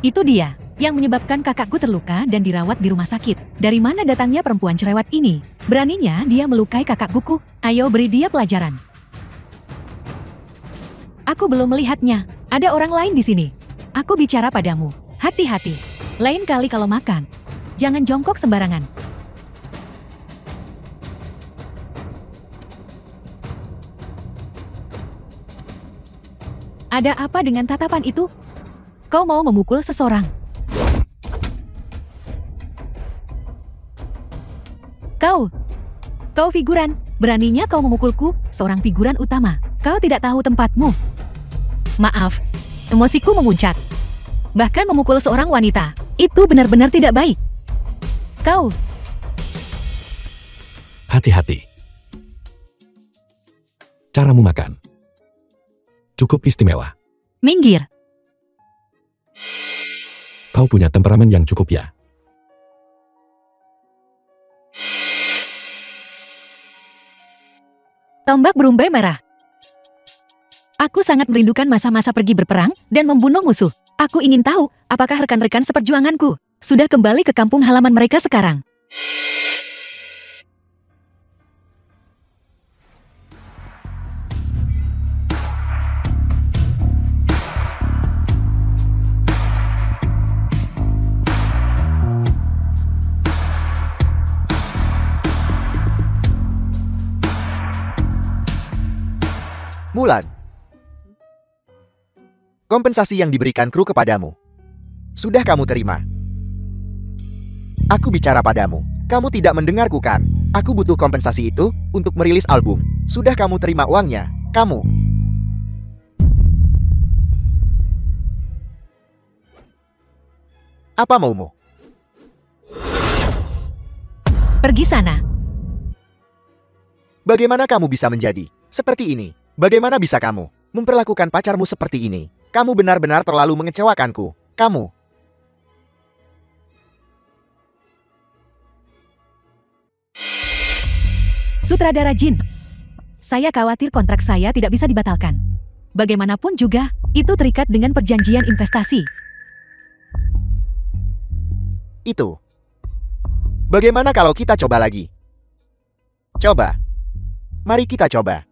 Itu dia yang menyebabkan kakakku terluka dan dirawat di rumah sakit. Dari mana datangnya perempuan cerewet ini? Beraninya dia melukai kakakku. Ayo beri dia pelajaran. Aku belum melihatnya. Ada orang lain di sini. Aku bicara padamu. Hati-hati. Lain kali kalau makan, jangan jongkok sembarangan. Ada apa dengan tatapan itu? Kau mau memukul seseorang? Kau figuran. Beraninya kau memukulku, seorang figuran utama. Kau tidak tahu tempatmu. Maaf, emosiku memuncak. Bahkan memukul seorang wanita, itu benar-benar tidak baik. Kau. Hati-hati. Caramu makan cukup istimewa. Minggir. Kau punya temperamen yang cukup ya. Tombak berumbai merah. Aku sangat merindukan masa-masa pergi berperang dan membunuh musuh. Aku ingin tahu, apakah rekan-rekan seperjuanganku sudah kembali ke kampung halaman mereka sekarang? Mulan, kompensasi yang diberikan kru kepadamu sudah kamu terima. Aku bicara padamu, kamu tidak mendengarku kan? Aku butuh kompensasi itu untuk merilis album. Sudah kamu terima uangnya, kamu. Apa maumu? Pergi sana. Bagaimana kamu bisa menjadi seperti ini? Bagaimana bisa kamu memperlakukan pacarmu seperti ini? Kamu benar-benar terlalu mengecewakanku. Kamu. Sutradara Jin, saya khawatir kontrak saya tidak bisa dibatalkan. Bagaimanapun juga, itu terikat dengan perjanjian investasi. Itu. Bagaimana kalau kita coba lagi? Coba. Mari kita coba.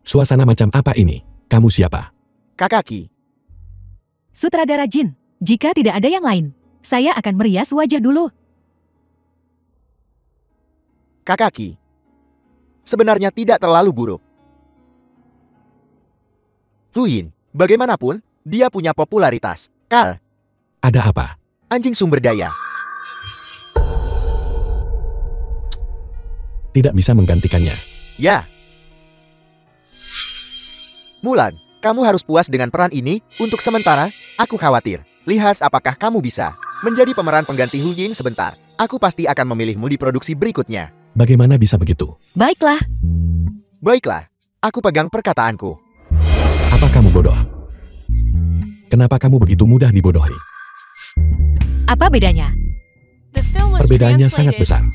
Suasana macam apa ini? Kamu siapa? Kakaki. Sutradara Jin, jika tidak ada yang lain, saya akan merias wajah dulu. Kakaki. Sebenarnya tidak terlalu buruk. Huyin, bagaimanapun, dia punya popularitas. Kal. Ada apa? Anjing sumber daya. Tidak bisa menggantikannya. Ya. Mulan, kamu harus puas dengan peran ini. Untuk sementara, aku khawatir. Lihat apakah kamu bisa menjadi pemeran pengganti Hu Ying sebentar. Aku pasti akan memilihmu di produksi berikutnya. Bagaimana bisa begitu? Baiklah. Baiklah, aku pegang perkataanku. Apa kamu bodoh? Kenapa kamu begitu mudah dibodohi? Apa bedanya? Perbedaannya sangat besar.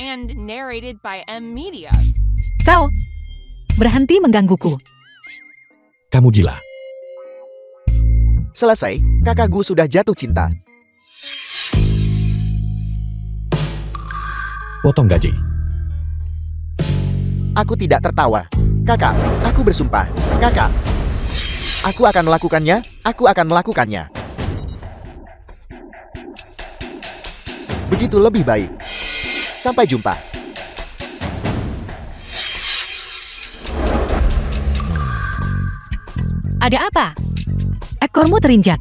Kau berhenti menggangguku. Kamu gila. Selesai, kakak Gu sudah jatuh cinta. Potong gaji. Aku tidak tertawa. Kakak, aku bersumpah. Kakak. Aku akan melakukannya, aku akan melakukannya. Begitu lebih baik. Sampai jumpa. Ada apa? Ekormu terinjak.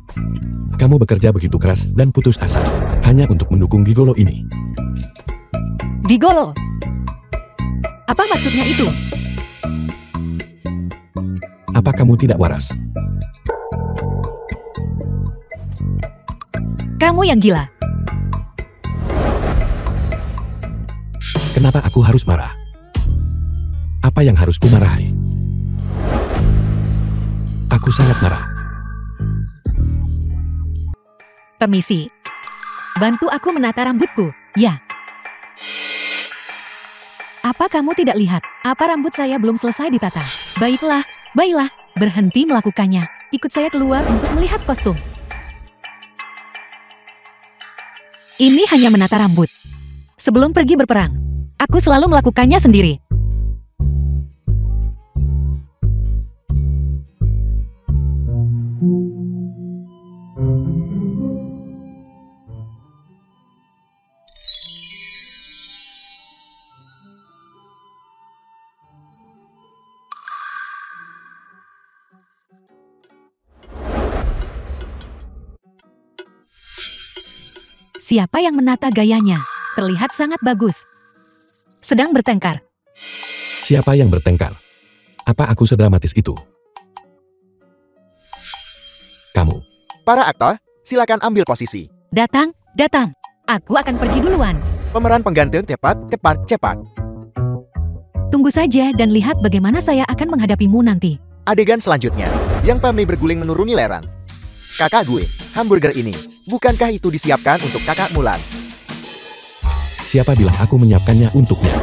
Kamu bekerja begitu keras dan putus asa hanya untuk mendukung gigolo ini. Gigolo? Apa maksudnya itu? Apa kamu tidak waras? Kamu yang gila. Kenapa aku harus marah? Apa yang harus kumarahi? Aku sangat marah. Permisi. Bantu aku menata rambutku, ya. Apa kamu tidak lihat? Apa rambut saya belum selesai ditata? Baiklah, baiklah. Berhenti melakukannya. Ikut saya keluar untuk melihat kostum. Ini hanya menata rambut. Sebelum pergi berperang, aku selalu melakukannya sendiri. Siapa yang menata gayanya? Terlihat sangat bagus. Sedang bertengkar. Siapa yang bertengkar? Apa aku sedramatis itu? Kamu. Para aktor, silakan ambil posisi. Datang, datang. Aku akan pergi duluan. Pemeran pengganti cepat. Tunggu saja dan lihat bagaimana saya akan menghadapimu nanti. Adegan selanjutnya, yang Pamli berguling menuruni lereng. Kakak gue, hamburger ini, bukankah itu disiapkan untuk kakak Mulan? Siapa bilang aku menyiapkannya untuknya?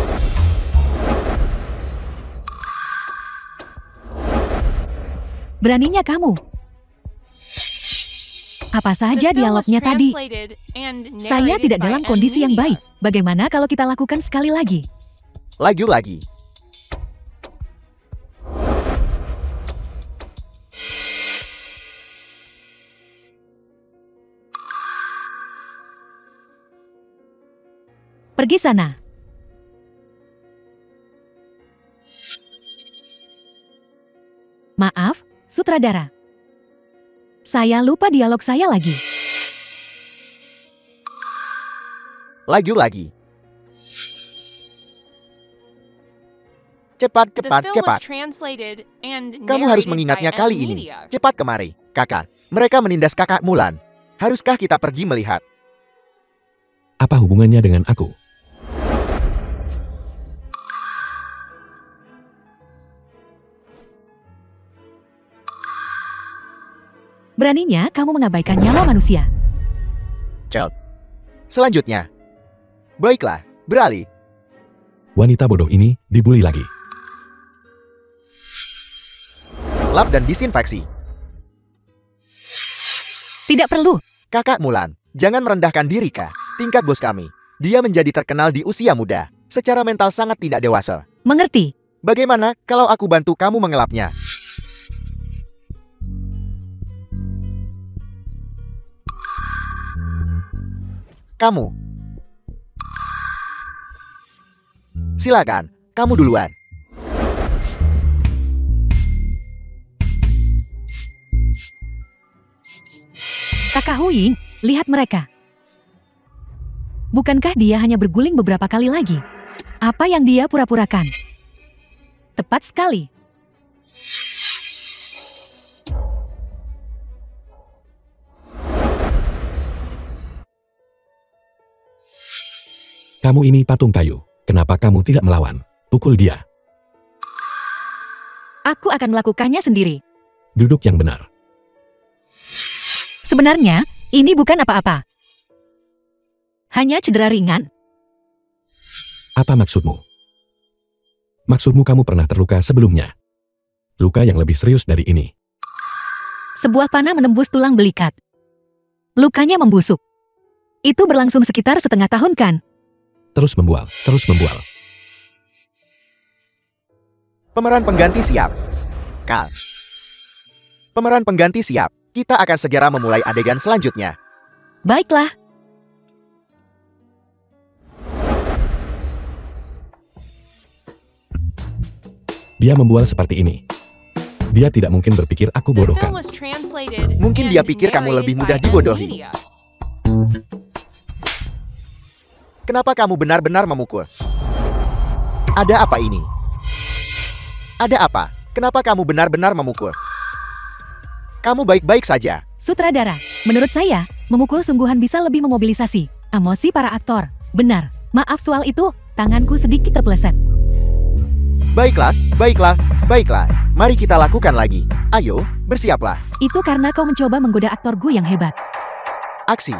Beraninya kamu. Apa saja dialognya tadi? Saya tidak dalam kondisi yang baik. Bagaimana kalau kita lakukan sekali lagi? Lagi. Pergi sana. Maaf, sutradara. Saya lupa dialog saya lagi. Lagi. Cepat. Kamu harus mengingatnya kali ini. Cepat kemari, kakak. Mereka menindas kakak Mulan. Haruskah kita pergi melihat? Apa hubungannya dengan aku? Beraninya kamu mengabaikan nyawa manusia. Celt. Selanjutnya. Baiklah, beralih. Wanita bodoh ini dibully lagi. Lap dan disinfeksi. Tidak perlu. Kakak Mulan, jangan merendahkan diri, Kak. Tingkat bos kami. Dia menjadi terkenal di usia muda. Secara mental sangat tidak dewasa. Mengerti? Bagaimana kalau aku bantu kamu mengelapnya? Kamu. Silakan, kamu duluan. Kakak Huying, lihat mereka. Bukankah dia hanya berguling beberapa kali lagi? Apa yang dia pura-purakan? Tepat sekali. Kamu ini patung kayu. Kenapa kamu tidak melawan? Pukul dia. Aku akan melakukannya sendiri. Duduk yang benar. Sebenarnya, ini bukan apa-apa. Hanya cedera ringan. Apa maksudmu? Maksudmu kamu pernah terluka sebelumnya? Luka yang lebih serius dari ini. Sebuah panah menembus tulang belikat. Lukanya membusuk. Itu berlangsung sekitar setengah tahun kan? Terus membual. Pemeran pengganti siap. Kal. Pemeran pengganti siap. Kita akan segera memulai adegan selanjutnya. Baiklah. Dia membual seperti ini. Dia tidak mungkin berpikir aku bodohkan. Mungkin dia pikir kamu lebih mudah dibodohi. Kenapa kamu benar-benar memukul? Ada apa ini? Ada apa? Kenapa kamu benar-benar memukul? Kamu baik-baik saja. Sutradara, menurut saya, memukul sungguhan bisa lebih memobilisasi emosi para aktor. Benar, maaf soal itu, tanganku sedikit terpeleset. Baiklah. Mari kita lakukan lagi. Ayo, bersiaplah. Itu karena kau mencoba menggoda aktorku yang hebat. Aksi.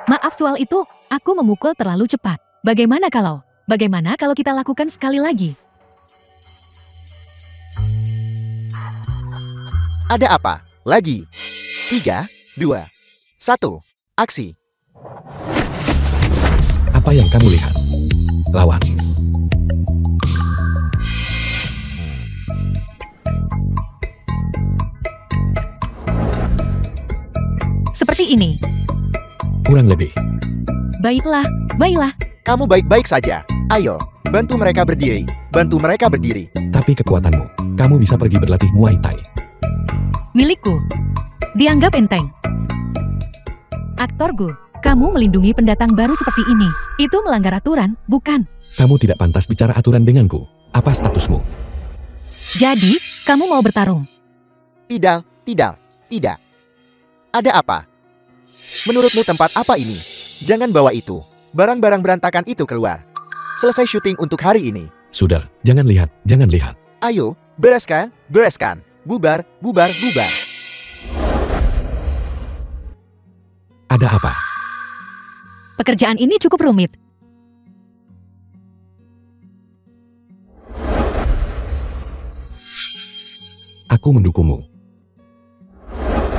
Maaf soal itu, aku memukul terlalu cepat. Bagaimana kalau kita lakukan sekali lagi? Ada apa? Lagi. 3, 2, 1. Aksi. Apa yang kamu lihat? Lawan. Seperti ini. Kurang lebih. Baiklah, baiklah. Kamu baik-baik saja. Ayo, bantu mereka berdiri. Bantu mereka berdiri. Tapi kekuatanmu, kamu bisa pergi berlatih Muay Thai. Milikku. Dianggap enteng. Aktor Gu, kamu melindungi pendatang baru seperti ini. Itu melanggar aturan, bukan? Kamu tidak pantas bicara aturan denganku. Apa statusmu? Jadi, kamu mau bertarung? Tidak, tidak, tidak. Ada apa? Menurutmu tempat apa ini? Jangan bawa itu. Barang-barang berantakan itu keluar. Selesai syuting untuk hari ini. Sudah, jangan lihat, jangan lihat. Ayo, bereskan, bereskan. Bubar, bubar, bubar. Ada apa? Pekerjaan ini cukup rumit. Aku mendukungmu.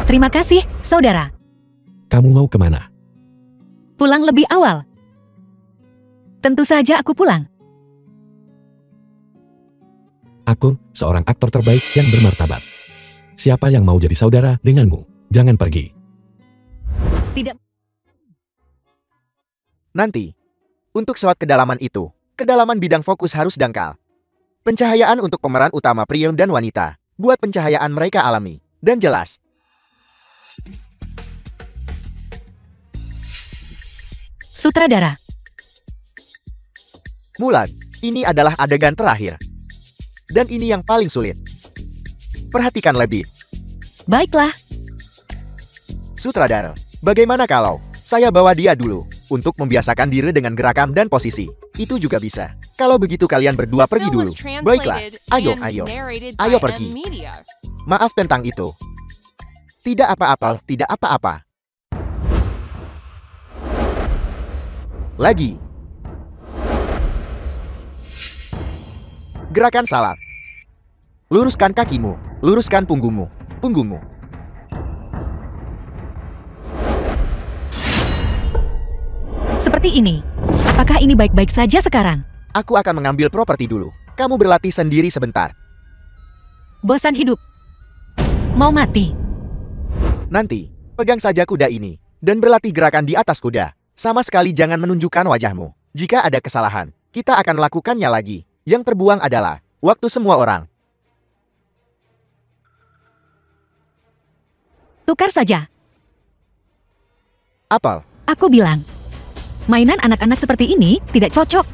Terima kasih, saudara. Kamu mau kemana? Pulang lebih awal. Tentu saja aku pulang. Aku, seorang aktor terbaik yang bermartabat. Siapa yang mau jadi saudara denganmu? Jangan pergi. Tidak. Nanti, untuk shot kedalaman itu, kedalaman bidang fokus harus dangkal. Pencahayaan untuk pemeran utama pria dan wanita. Buat pencahayaan mereka alami dan jelas. Sutradara. Mulan, ini adalah adegan terakhir. Dan ini yang paling sulit. Perhatikan lebih. Baiklah. Sutradara, bagaimana kalau saya bawa dia dulu untuk membiasakan diri dengan gerakan dan posisi? Itu juga bisa. Kalau begitu kalian berdua pergi dulu. Baiklah, ayo pergi. Maaf tentang itu. Tidak apa-apa, tidak apa-apa. Lagi. Gerakan salat. Luruskan kakimu, luruskan punggungmu, punggungmu. Seperti ini. Apakah ini baik-baik saja sekarang? Aku akan mengambil properti dulu. Kamu berlatih sendiri sebentar. Bosan hidup. Mau mati. Nanti, pegang saja kuda ini, dan berlatih gerakan di atas kuda. Sama sekali jangan menunjukkan wajahmu. Jika ada kesalahan, kita akan melakukannya lagi. Yang terbuang adalah waktu semua orang. Tukar saja. Apel, Aku bilang. Mainan anak-anak seperti ini tidak cocok.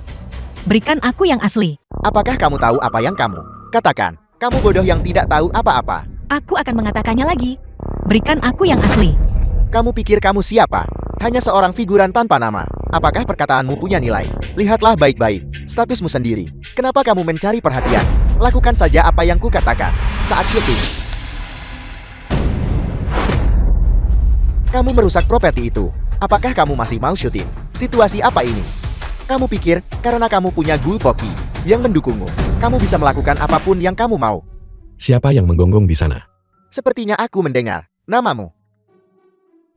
Berikan aku yang asli. apakah kamu tahu apa yang kamu katakan? Kamu bodoh yang tidak tahu apa-apa. Aku akan mengatakannya lagi. Berikan aku yang asli. Kamu pikir kamu siapa? Hanya seorang figuran tanpa nama. Apakah perkataanmu punya nilai? Lihatlah baik-baik statusmu sendiri. Kenapa kamu mencari perhatian? Lakukan saja apa yang kukatakan saat syuting. Kamu merusak properti itu. Apakah kamu masih mau syuting? Situasi apa ini? Kamu pikir karena kamu punya Gu Poki yang mendukungmu, kamu bisa melakukan apapun yang kamu mau? Siapa yang menggonggong di sana? Sepertinya aku mendengar namamu.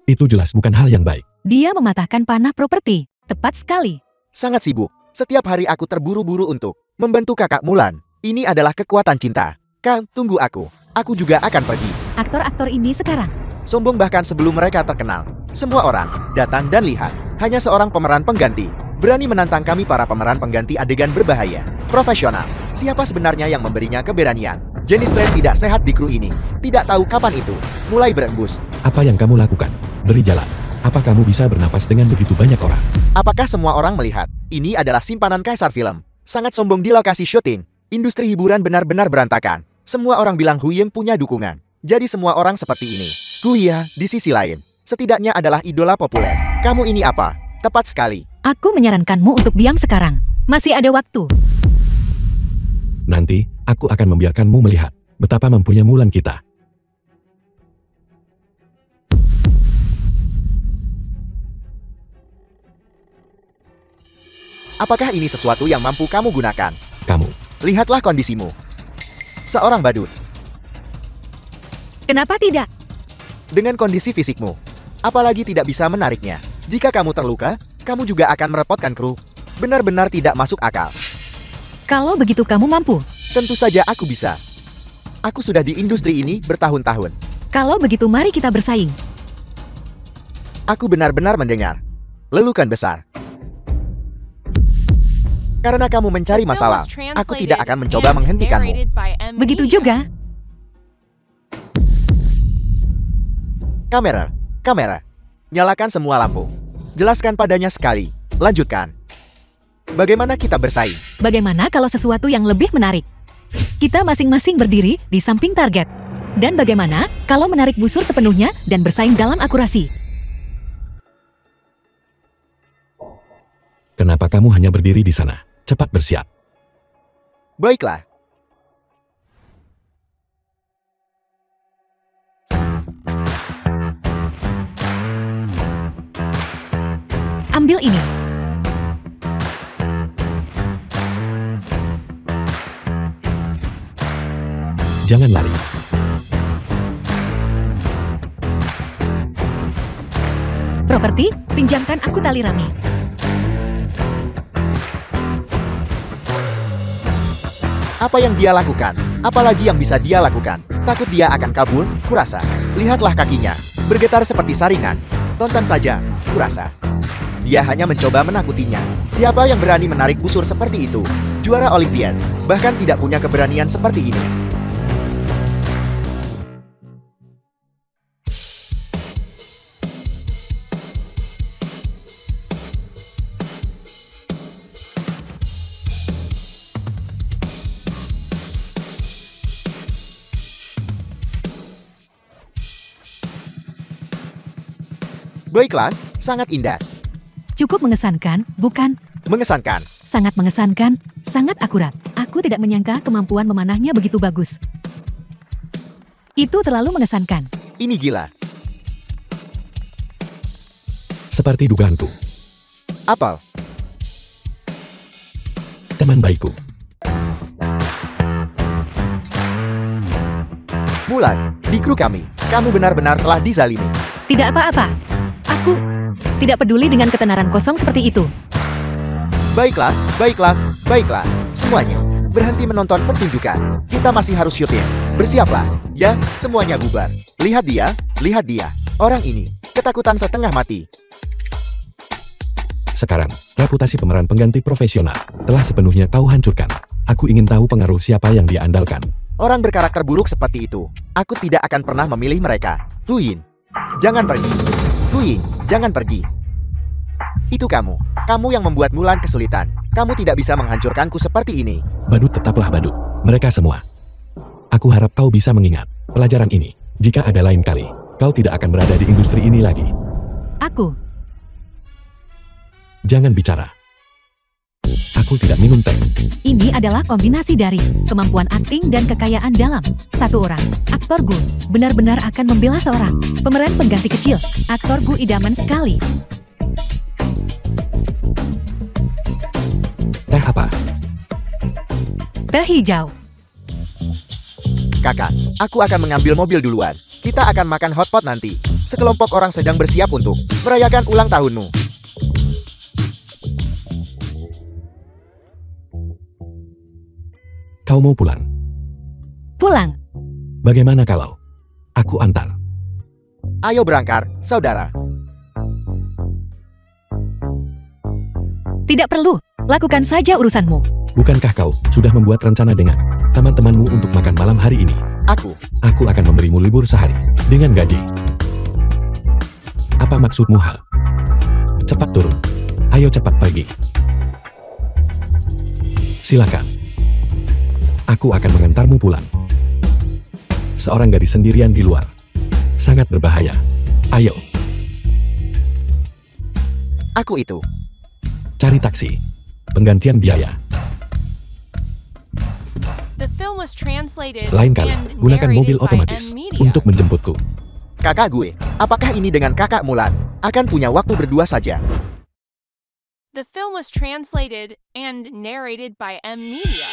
Itu jelas bukan hal yang baik. Dia mematahkan panah properti. Tepat sekali. Sangat sibuk. Setiap hari aku terburu-buru untuk membantu kakak Mulan. Ini adalah kekuatan cinta. Kang, tunggu aku. Aku juga akan pergi. Aktor-aktor ini sekarang. Sombong bahkan sebelum mereka terkenal. Semua orang datang dan lihat. Hanya seorang pemeran pengganti berani menantang kami para pemeran pengganti adegan berbahaya. Profesional. Siapa sebenarnya yang memberinya keberanian? Jenis tren tidak sehat di kru ini. Tidak tahu kapan itu mulai berembus. Apa yang kamu lakukan? Beri jalan. Apa kamu bisa bernapas dengan begitu banyak orang? Apakah semua orang melihat? Ini adalah simpanan Kaisar Film. Sangat sombong di lokasi syuting. Industri hiburan benar-benar berantakan. Semua orang bilang Huyem punya dukungan. Jadi semua orang seperti ini. Huya, di sisi lain, setidaknya adalah idola populer. Kamu ini apa? Tepat sekali. Aku menyarankanmu untuk diam sekarang. Masih ada waktu. Nanti, aku akan membiarkanmu melihat betapa mampunya Mulan kita. Apakah ini sesuatu yang mampu kamu gunakan? Kamu. Lihatlah kondisimu. Seorang badut. Kenapa tidak? dengan kondisi fisikmu. Apalagi tidak bisa menariknya. Jika kamu terluka, kamu juga akan merepotkan kru. Benar-benar tidak masuk akal. Kalau begitu kamu mampu. Tentu saja aku bisa. Aku sudah di industri ini bertahun-tahun. Kalau begitu mari kita bersaing. Aku benar-benar mendengar. Lelukan besar. Karena kamu mencari masalah, aku tidak akan mencoba menghentikanmu. Begitu juga. Kamera, kamera. Nyalakan semua lampu. Jelaskan padanya sekali. Lanjutkan. Bagaimana kita bersaing? Bagaimana kalau sesuatu yang lebih menarik? Kita masing-masing berdiri di samping target. Dan bagaimana kalau menarik busur sepenuhnya dan bersaing dalam akurasi? Kenapa kamu hanya berdiri di sana? Cepat bersiap. Baiklah. Ambil ini. Jangan lari. Properti, pinjamkan aku tali rami. Apa yang dia lakukan? Apalagi yang bisa dia lakukan? Takut dia akan kabur? Kurasa. Lihatlah kakinya. Bergetar seperti saringan. Tonton saja. Kurasa. Dia hanya mencoba menakutinya. Siapa yang berani menarik busur seperti itu? Juara Olimpiad. Bahkan tidak punya keberanian seperti ini. Baiklah, sangat indah. Cukup mengesankan, bukan? Mengesankan. Sangat mengesankan, sangat akurat. Aku tidak menyangka kemampuan memanahnya begitu bagus. Itu terlalu mengesankan. Ini gila. Seperti dugaanku. Apel. Teman baikku. Mulan, di kru kami, kamu benar-benar telah dizalimi. Tidak apa-apa. Aku tidak peduli dengan ketenaran kosong seperti itu. Baiklah, baiklah, baiklah. Semuanya, berhenti menonton pertunjukan. Kita masih harus syuting. Bersiaplah. Ya, semuanya bubar. Lihat dia, lihat dia. Orang ini, ketakutan setengah mati. Sekarang, reputasi pemeran pengganti profesional telah sepenuhnya kau hancurkan. Aku ingin tahu pengaruh siapa yang dia andalkan. Orang berkarakter buruk seperti itu, aku tidak akan pernah memilih mereka. Huyin, jangan pergi. Huyin, jangan pergi. Itu kamu. Kamu yang membuat Mulan kesulitan. Kamu tidak bisa menghancurkanku seperti ini. Badut tetaplah badut. Mereka semua. Aku harap kau bisa mengingat pelajaran ini. Jika ada lain kali, kau tidak akan berada di industri ini lagi. Aku. Jangan bicara. Aku tidak minum teh. Ini adalah kombinasi dari kemampuan akting dan kekayaan dalam satu orang. Aktor Gu benar-benar akan membela seorang pemeran pengganti kecil. Aktor Gu idaman sekali. Teh apa? Teh hijau. Kakak, aku akan mengambil mobil duluan. Kita akan makan hotpot nanti. Sekelompok orang sedang bersiap untuk merayakan ulang tahunmu. Kau mau pulang? Pulang. Bagaimana kalau aku antar? Ayo berangkat, saudara. Tidak perlu. Lakukan saja urusanmu. Bukankah kau sudah membuat rencana dengan teman-temanmu untuk makan malam hari ini? Aku akan memberimu libur sehari dengan gaji. Apa maksudmu, Hal? Cepat turun. Ayo cepat pergi. Silakan. Aku akan mengantarmu pulang. Seorang gadis sendirian di luar. Sangat berbahaya. Ayo. Aku itu. Cari taksi. Penggantian biaya. Lain kali, gunakan mobil otomatis untuk menjemputku. Kakak gue, apakah ini dengan kakak Mulan? Akan punya waktu berdua saja. The film was translated and narrated by M Media.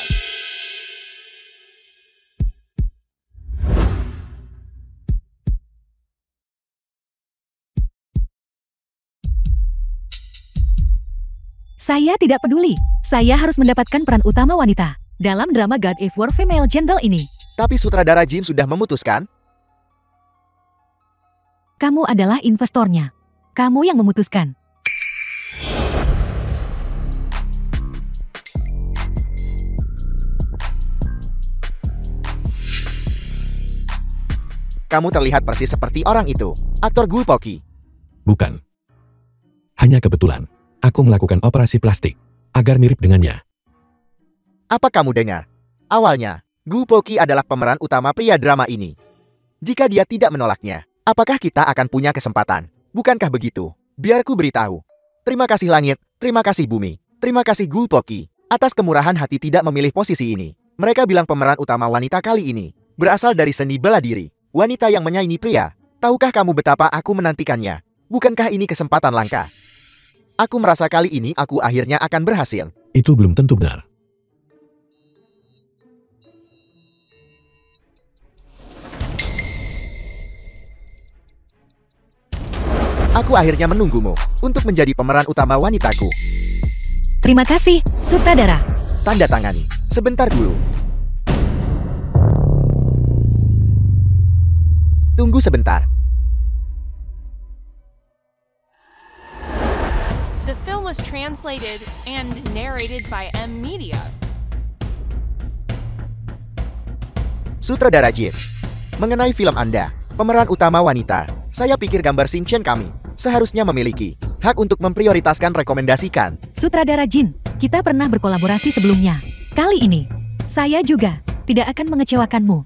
Saya tidak peduli. Saya harus mendapatkan peran utama wanita dalam drama God of War Female General ini. Tapi sutradara Jin sudah memutuskan. Kamu adalah investornya. Kamu yang memutuskan. Kamu terlihat persis seperti orang itu, aktor Gu Poki. Bukan. Hanya kebetulan, aku melakukan operasi plastik agar mirip dengannya. Apa kamu dengar? Awalnya, Gu Poki adalah pemeran utama pria drama ini. Jika dia tidak menolaknya, apakah kita akan punya kesempatan? Bukankah begitu? Biar ku beritahu. Terima kasih langit, terima kasih bumi, terima kasih Gu Poki atas kemurahan hati tidak memilih posisi ini. Mereka bilang pemeran utama wanita kali ini berasal dari seni bela diri. Wanita yang menyaingi pria. Tahukah kamu betapa aku menantikannya? Bukankah ini kesempatan langka? Aku merasa kali ini aku akhirnya akan berhasil. Itu belum tentu benar. Aku akhirnya menunggumu untuk menjadi pemeran utama wanitaku. Terima kasih, sutradara. Tanda tangani. Sebentar dulu. Tunggu sebentar. The film was translated and narrated by M Media. Sutradara Jin. Mengenai film Anda, pemeran utama wanita, saya pikir gambar Shinchan kami seharusnya memiliki hak untuk memprioritaskan rekomendasikan. Sutradara Jin, kita pernah berkolaborasi sebelumnya. Kali ini, saya juga tidak akan mengecewakanmu.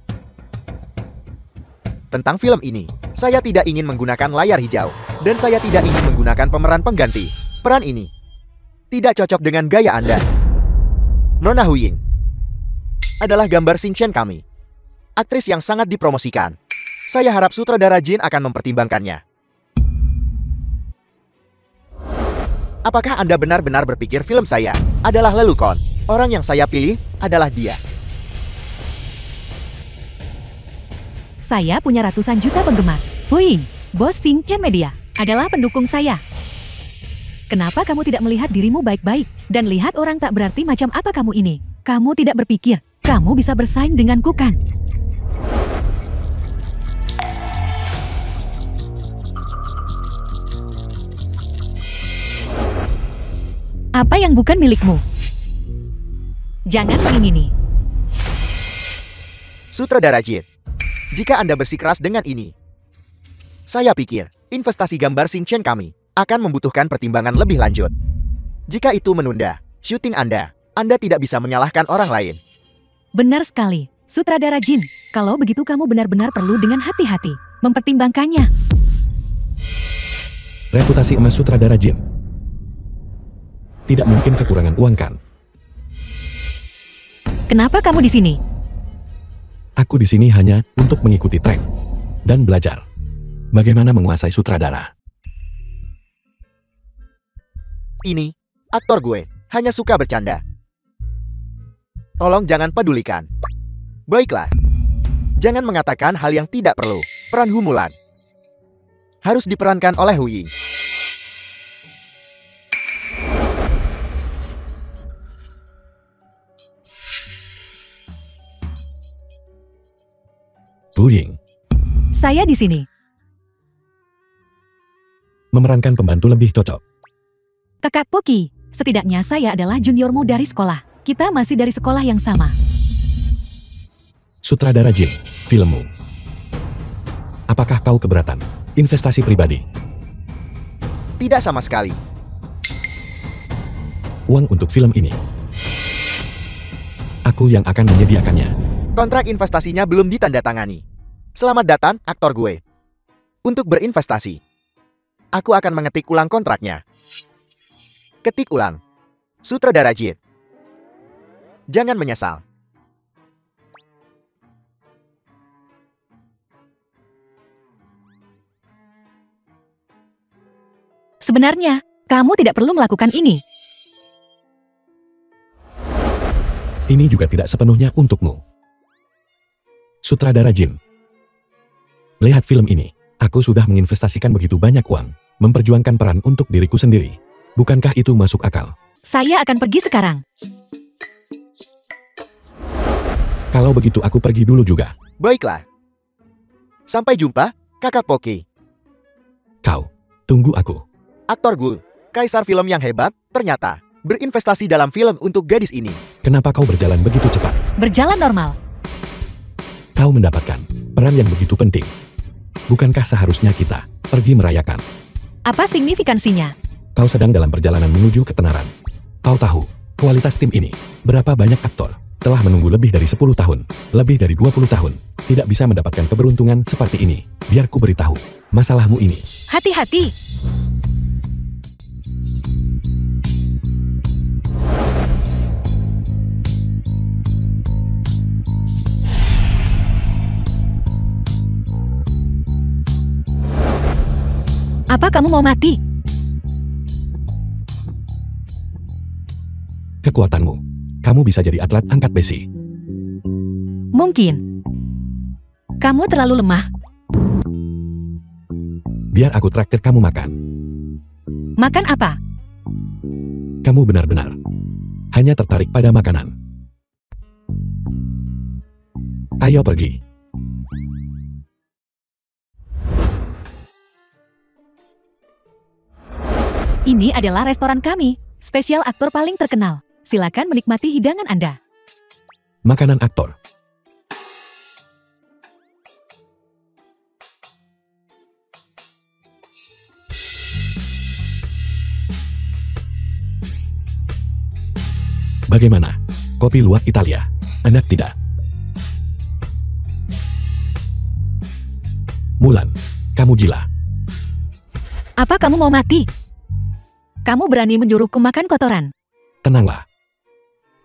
Tentang film ini, saya tidak ingin menggunakan layar hijau, dan saya tidak ingin menggunakan pemeran pengganti. Peran ini tidak cocok dengan gaya Anda. Nona Huying adalah gambar Shinchan kami. Aktris yang sangat dipromosikan. Saya harap sutradara Jin akan mempertimbangkannya. Apakah Anda benar-benar berpikir film saya adalah lelukon? Orang yang saya pilih adalah dia. Saya punya ratusan juta penggemar. Huying, bos Shinchan Media, adalah pendukung saya. Kenapa kamu tidak melihat dirimu baik-baik dan lihat orang tak berarti macam apa kamu ini? Kamu tidak berpikir, kamu bisa bersaing denganku kan? Apa yang bukan milikmu? Jangan mengingini. Sutradara Jin. Jika Anda bersikeras dengan ini, saya pikir investasi gambar Shinchan kami akan membutuhkan pertimbangan lebih lanjut. Jika itu menunda syuting Anda tidak bisa menyalahkan orang lain. Benar sekali, sutradara Jin. Kalau begitu kamu benar-benar perlu dengan hati-hati mempertimbangkannya. Reputasi emas sutradara Jin. Tidak mungkin kekurangan uang kan? Kenapa kamu di sini? Aku di sini hanya untuk mengikuti tren dan belajar bagaimana menguasai sutradara. Ini, aktor gue, hanya suka bercanda. Tolong jangan pedulikan. Baiklah. Jangan mengatakan hal yang tidak perlu. Peran Humulan harus diperankan oleh Huying. Huying. Saya di sini. Memerankan pembantu lebih cocok. Kakak Poki, setidaknya saya adalah juniormu dari sekolah. Kita masih dari sekolah yang sama. Sutradara Jin, filmmu. Apakah kau keberatan? Investasi pribadi. Tidak sama sekali. Uang untuk film ini. Aku yang akan menyediakannya. Kontrak investasinya belum ditandatangani. Selamat datang, aktor gue. Untuk berinvestasi, aku akan mengetik ulang kontraknya. Ketik ulang. Sutradara Jin. Jangan menyesal. Sebenarnya, kamu tidak perlu melakukan ini. Ini juga tidak sepenuhnya untukmu. Sutradara Jin. Melihat film ini, aku sudah menginvestasikan begitu banyak uang, memperjuangkan peran untuk diriku sendiri. Bukankah itu masuk akal? Saya akan pergi sekarang. Kalau begitu aku pergi dulu juga. Baiklah. Sampai jumpa, Kakak Poki. Kau, tunggu aku. Aktor Gu, kaisar film yang hebat, ternyata berinvestasi dalam film untuk gadis ini. Kenapa kau berjalan begitu cepat? Berjalan normal. Kau mendapatkan peran yang begitu penting. Bukankah seharusnya kita pergi merayakan? Apa signifikansinya? Kau sedang dalam perjalanan menuju ketenaran. Kau tahu, kualitas tim ini, berapa banyak aktor telah menunggu lebih dari 10 tahun, lebih dari 20 tahun, tidak bisa mendapatkan keberuntungan seperti ini. Biar ku beritahu, masalahmu ini. Hati-hati. Apa kamu mau mati? Kekuatanmu. Kamu bisa jadi atlet angkat besi. Mungkin. Kamu terlalu lemah. Biar aku traktir kamu makan. Makan apa? Kamu benar-benar hanya tertarik pada makanan. Ayo pergi. Ini adalah restoran kami, spesial aktor paling terkenal. Silakan menikmati hidangan Anda. Makanan aktor. Bagaimana? Kopi luwak Italia. Enak tidak? Mulan, kamu gila. Apa kamu mau mati? Kamu berani menyuruhku makan kotoran? Tenanglah.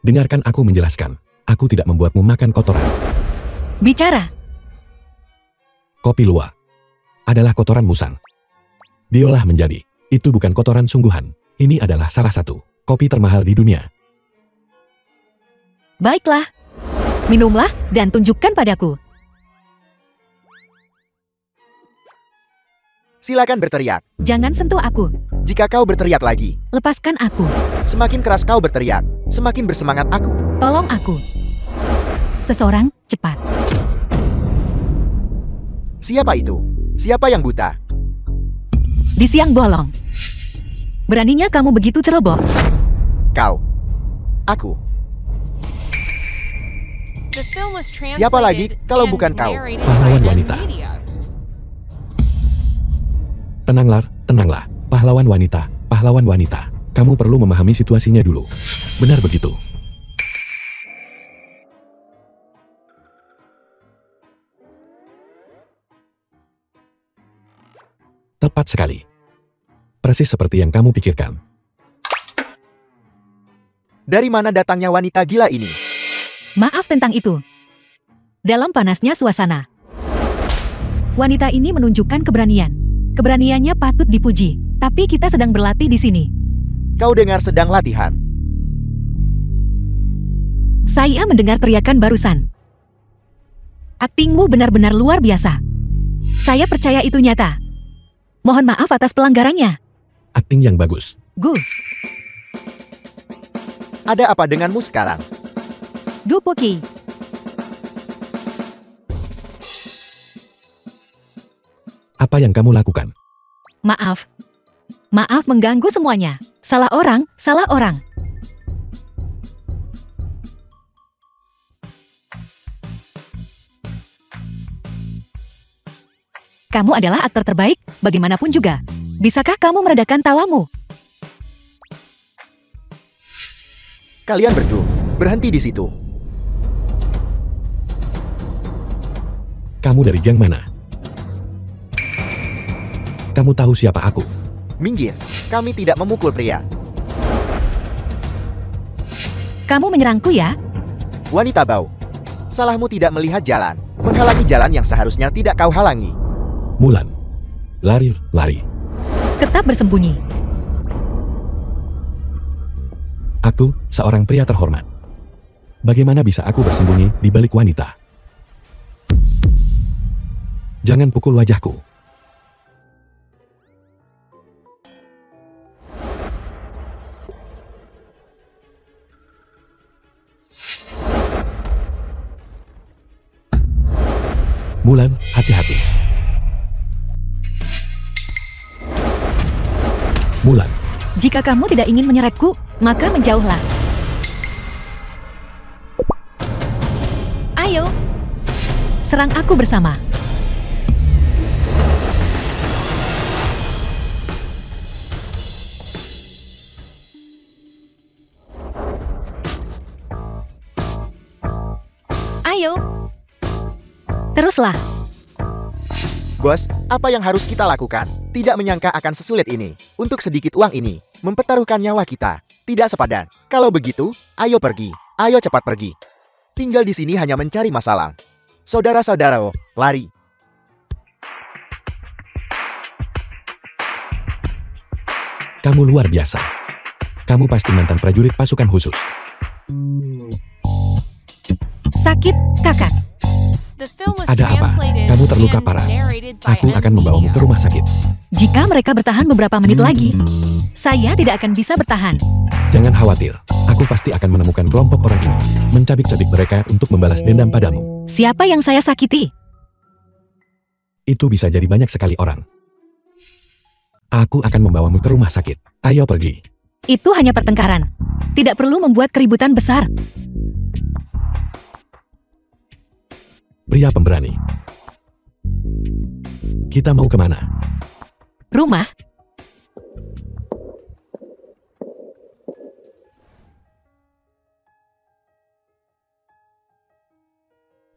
Dengarkan aku menjelaskan. Aku tidak membuatmu makan kotoran. Bicara. Kopi luwak adalah kotoran musang. Diolah menjadi. Itu bukan kotoran sungguhan. Ini adalah salah satu kopi termahal di dunia. Baiklah. Minumlah dan tunjukkan padaku. Silakan berteriak. Jangan sentuh aku. Jika kau berteriak lagi, Lepaskan aku. semakin keras kau berteriak, semakin bersemangat aku. Tolong aku. Seseorang, cepat. Siapa itu? Siapa yang buta? Di siang bolong. Beraninya kamu begitu ceroboh? Kau. Aku. The film was Siapa lagi translated kalau and bukan kau? narrated Pahlawan by wanita. M-Media. Tenanglah, tenanglah. Pahlawan wanita, pahlawan wanita. Kamu perlu memahami situasinya dulu. Benar begitu. Tepat sekali. Persis seperti yang kamu pikirkan. Dari mana datangnya wanita gila ini? Maaf tentang itu. Dalam panasnya suasana, wanita ini menunjukkan keberanian. Keberaniannya patut dipuji, tapi kita sedang berlatih di sini. Kau dengar sedang latihan. Saya mendengar teriakan barusan. Aktingmu benar-benar luar biasa. Saya percaya itu nyata. Mohon maaf atas pelanggarannya. Akting yang bagus. Gu, Ada apa denganmu sekarang? Gu Poki. Apa yang kamu lakukan? Maaf. Maaf mengganggu semuanya. Salah orang, salah orang. Kamu adalah aktor terbaik, bagaimanapun juga. Bisakah kamu meredakan tawamu? Kalian berdua, berhenti di situ. Kamu dari geng mana? Kamu tahu siapa aku? Minggir, kami tidak memukul pria. Kamu menyerangku ya? Wanita bau. Salahmu tidak melihat jalan, menghalangi jalan yang seharusnya tidak kau halangi. Mulan. Lari, lari. Tetap bersembunyi. Aku, seorang pria terhormat. Bagaimana bisa aku bersembunyi di balik wanita? Jangan pukul wajahku. Mulan, hati-hati. Mulan, Jika kamu tidak ingin menyeretku, maka menjauhlah. Ayo, serang aku bersama. Ayo, teruslah. Bos, apa yang harus kita lakukan? Tidak menyangka akan sesulit ini. Untuk sedikit uang ini, mempertaruhkan nyawa kita. Tidak sepadan. Kalau begitu, ayo pergi. Ayo cepat pergi. Tinggal di sini hanya mencari masalah. Saudara-saudara, lari. kamu luar biasa. Kamu pasti mantan prajurit pasukan khusus. Sakit, kakak. The film was Ada apa? translated Kamu terluka and parah. narrated by Aku akan membawamu ke rumah sakit. Jika mereka bertahan beberapa menit lagi, saya tidak akan bisa bertahan. Jangan khawatir, aku pasti akan menemukan kelompok orang ini, mencabik-cabik mereka untuk membalas dendam padamu. Siapa yang saya sakiti? Itu bisa jadi banyak sekali orang. Aku akan membawamu ke rumah sakit. Ayo pergi. Itu hanya pertengkaran. Tidak perlu membuat keributan besar. Pria pemberani. Kita mau kemana? Rumah?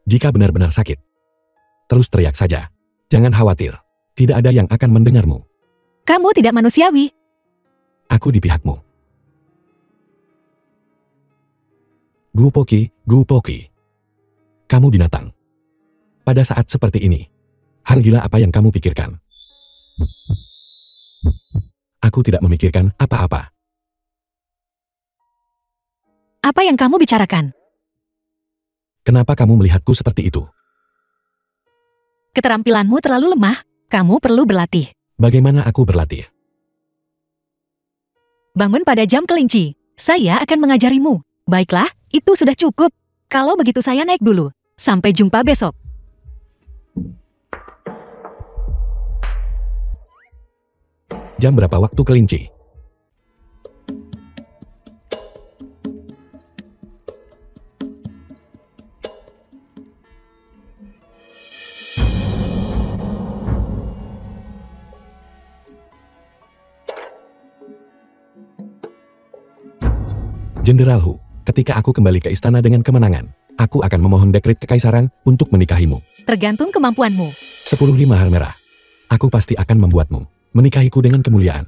Jika benar-benar sakit, terus teriak saja. Jangan khawatir. Tidak ada yang akan mendengarmu. Kamu tidak manusiawi. Aku di pihakmu. Gupoki, Gupoki. Kamu binatang. Pada saat seperti ini, hal gila apa yang kamu pikirkan? Aku tidak memikirkan apa-apa. Apa yang kamu bicarakan? Kenapa kamu melihatku seperti itu? Keterampilanmu terlalu lemah. Kamu perlu berlatih. Bagaimana aku berlatih? Bangun pada jam kelinci. Saya akan mengajarimu. Baiklah, itu sudah cukup. Kalau begitu saya naik dulu. Sampai jumpa besok. Jam berapa waktu kelinci? Jenderal Hu, ketika aku kembali ke istana dengan kemenangan, aku akan memohon dekret kekaisaran untuk menikahimu. Tergantung kemampuanmu. 10 har merah. Aku pasti akan membuatmu menikahiku dengan kemuliaan.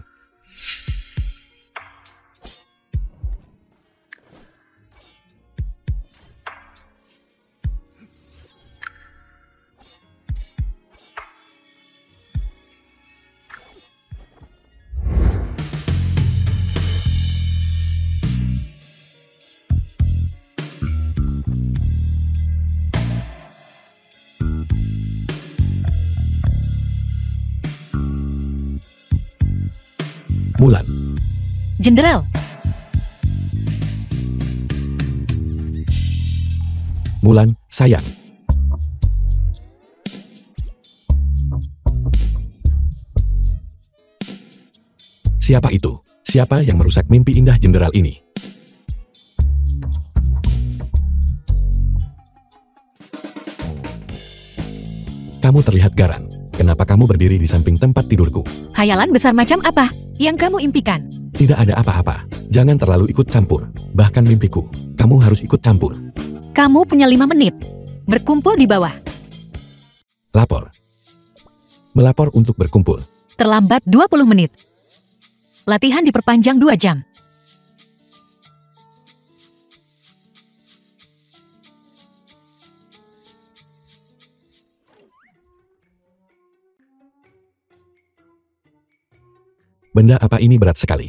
Mulan, Jenderal, Mulan, sayang. Siapa itu? Siapa yang merusak mimpi indah jenderal ini? Kamu terlihat garang. Kenapa kamu berdiri di samping tempat tidurku? hayalan besar macam apa yang kamu impikan? Tidak ada apa-apa. Jangan terlalu ikut campur. Bahkan mimpiku, kamu harus ikut campur. Kamu punya 5 menit. Berkumpul di bawah. Lapor. Melapor untuk berkumpul. Terlambat 20 menit. Latihan diperpanjang 2 jam. Benda apa ini berat sekali?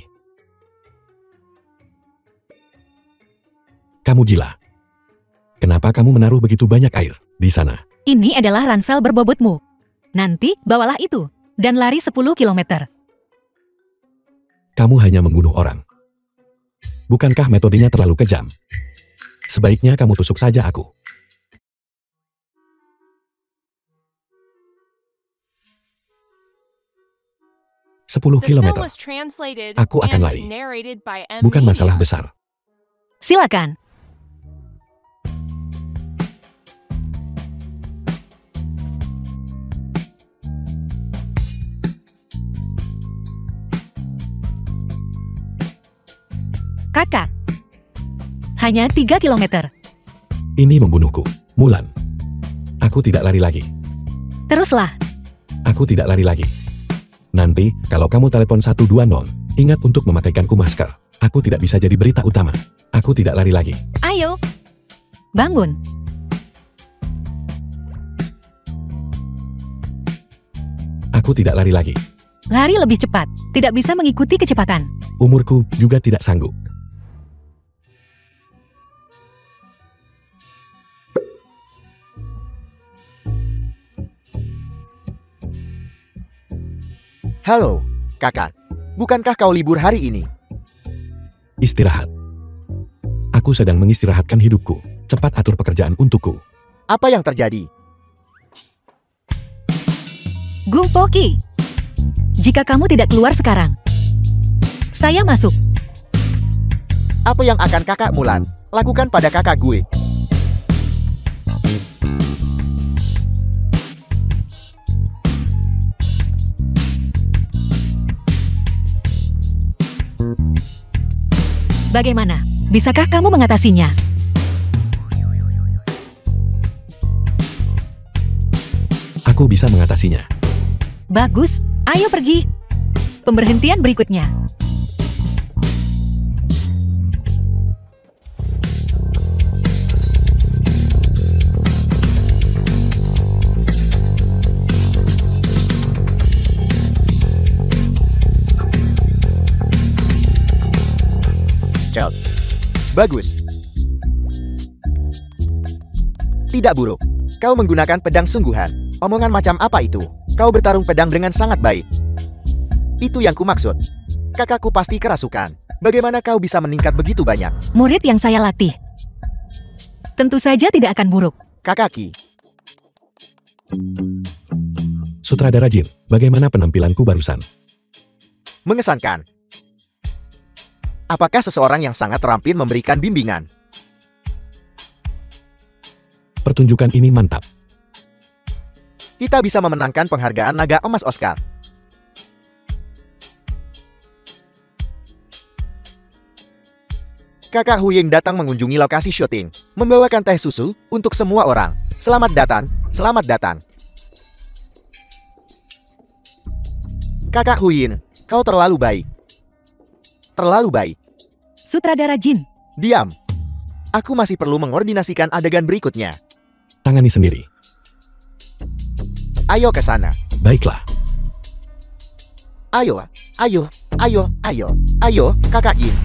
Kamu gila. Kenapa kamu menaruh begitu banyak air di sana? Ini adalah ransel berbobotmu. Nanti, bawalah itu. Dan lari 10 kilometer. Kamu hanya membunuh orang. Bukankah metodenya terlalu kejam? Sebaiknya kamu tusuk saja aku. 10 The film kilometer. was translated Aku akan and lari. narrated by M Bukan masalah Media. besar. Silakan. Kakak. Hanya 3 kilometer. Ini membunuhku. Mulan. Aku tidak lari lagi. Teruslah. Aku tidak lari lagi. Nanti, kalau kamu telepon 120, ingat untuk memakaikanku masker. Aku tidak bisa jadi berita utama. Aku tidak lari lagi. Ayo. Bangun. Aku tidak lari lagi. Lari lebih cepat. Tidak bisa mengikuti kecepatan. Umurku juga tidak sanggup. Halo, kakak. Bukankah kau libur hari ini? Istirahat. Aku sedang mengistirahatkan hidupku. Cepat atur pekerjaan untukku. Apa yang terjadi? Gung Poki. Jika kamu tidak keluar sekarang, saya masuk. Apa yang akan kakak Mulan lakukan pada kakak gue? Bagaimana? Bisakah kamu mengatasinya? Aku bisa mengatasinya. Bagus, ayo pergi. Pemberhentian berikutnya. Cel. Bagus. Tidak buruk. Kau menggunakan pedang sungguhan. Omongan macam apa itu? Kau bertarung pedang dengan sangat baik. Itu yang kumaksud. Kakakku pasti kerasukan. Bagaimana kau bisa meningkat begitu banyak? Murid yang saya latih. Tentu saja tidak akan buruk. Kakaki. Sutradara Jin, bagaimana penampilanku barusan? Mengesankan. Apakah seseorang yang sangat terampil memberikan bimbingan? Pertunjukan ini mantap. Kita bisa memenangkan penghargaan naga emas Oscar. Kakak Huying datang mengunjungi lokasi syuting, membawakan teh susu untuk semua orang. Selamat datang, selamat datang. Kakak Huyin, kau terlalu baik. Terlalu baik. Sutradara Jin, Diam. Aku masih perlu mengordinasikan adegan berikutnya. Tangani sendiri. Ayo ke sana. Baiklah. Ayo, ayo, ayo, ayo, ayo, kakak Yin.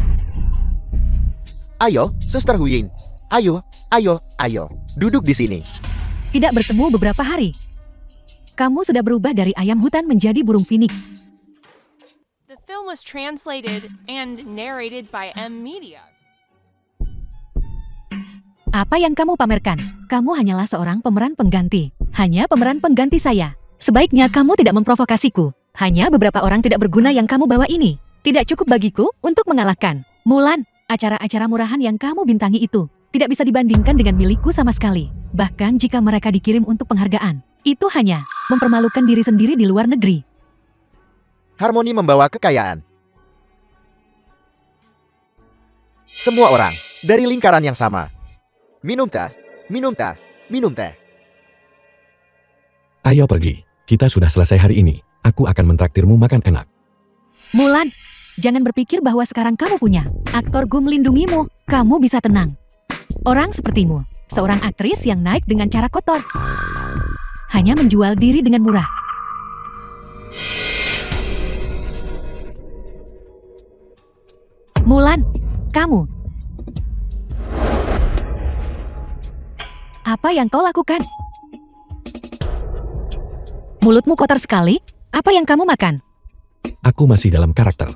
Ayo, Suster Huyin. Ayo, ayo, ayo. Duduk di sini. tidak bertemu beberapa hari. Kamu sudah berubah dari ayam hutan menjadi burung phoenix. The film was translated and narrated by M Media. Apa yang kamu pamerkan? Kamu hanyalah seorang pemeran pengganti. Hanya pemeran pengganti saya. Sebaiknya kamu tidak memprovokasiku. Hanya beberapa orang tidak berguna yang kamu bawa ini. Tidak cukup bagiku untuk mengalahkan Mulan. Acara-acara murahan yang kamu bintangi itu tidak bisa dibandingkan dengan milikku sama sekali. Bahkan jika mereka dikirim untuk penghargaan, itu hanya mempermalukan diri sendiri di luar negeri. Harmoni membawa kekayaan. Semua orang dari lingkaran yang sama. Minum teh, minum teh, minum teh. Ayo pergi. Kita sudah selesai hari ini. Aku akan mentraktirmu makan enak. Mulan, jangan berpikir bahwa sekarang kamu punya aktorku melindungimu. Kamu bisa tenang. Orang sepertimu, seorang aktris yang naik dengan cara kotor, hanya menjual diri dengan murah. Mulan, kamu. Apa yang kau lakukan? Mulutmu kotor sekali. Apa yang kamu makan? Aku masih dalam karakter.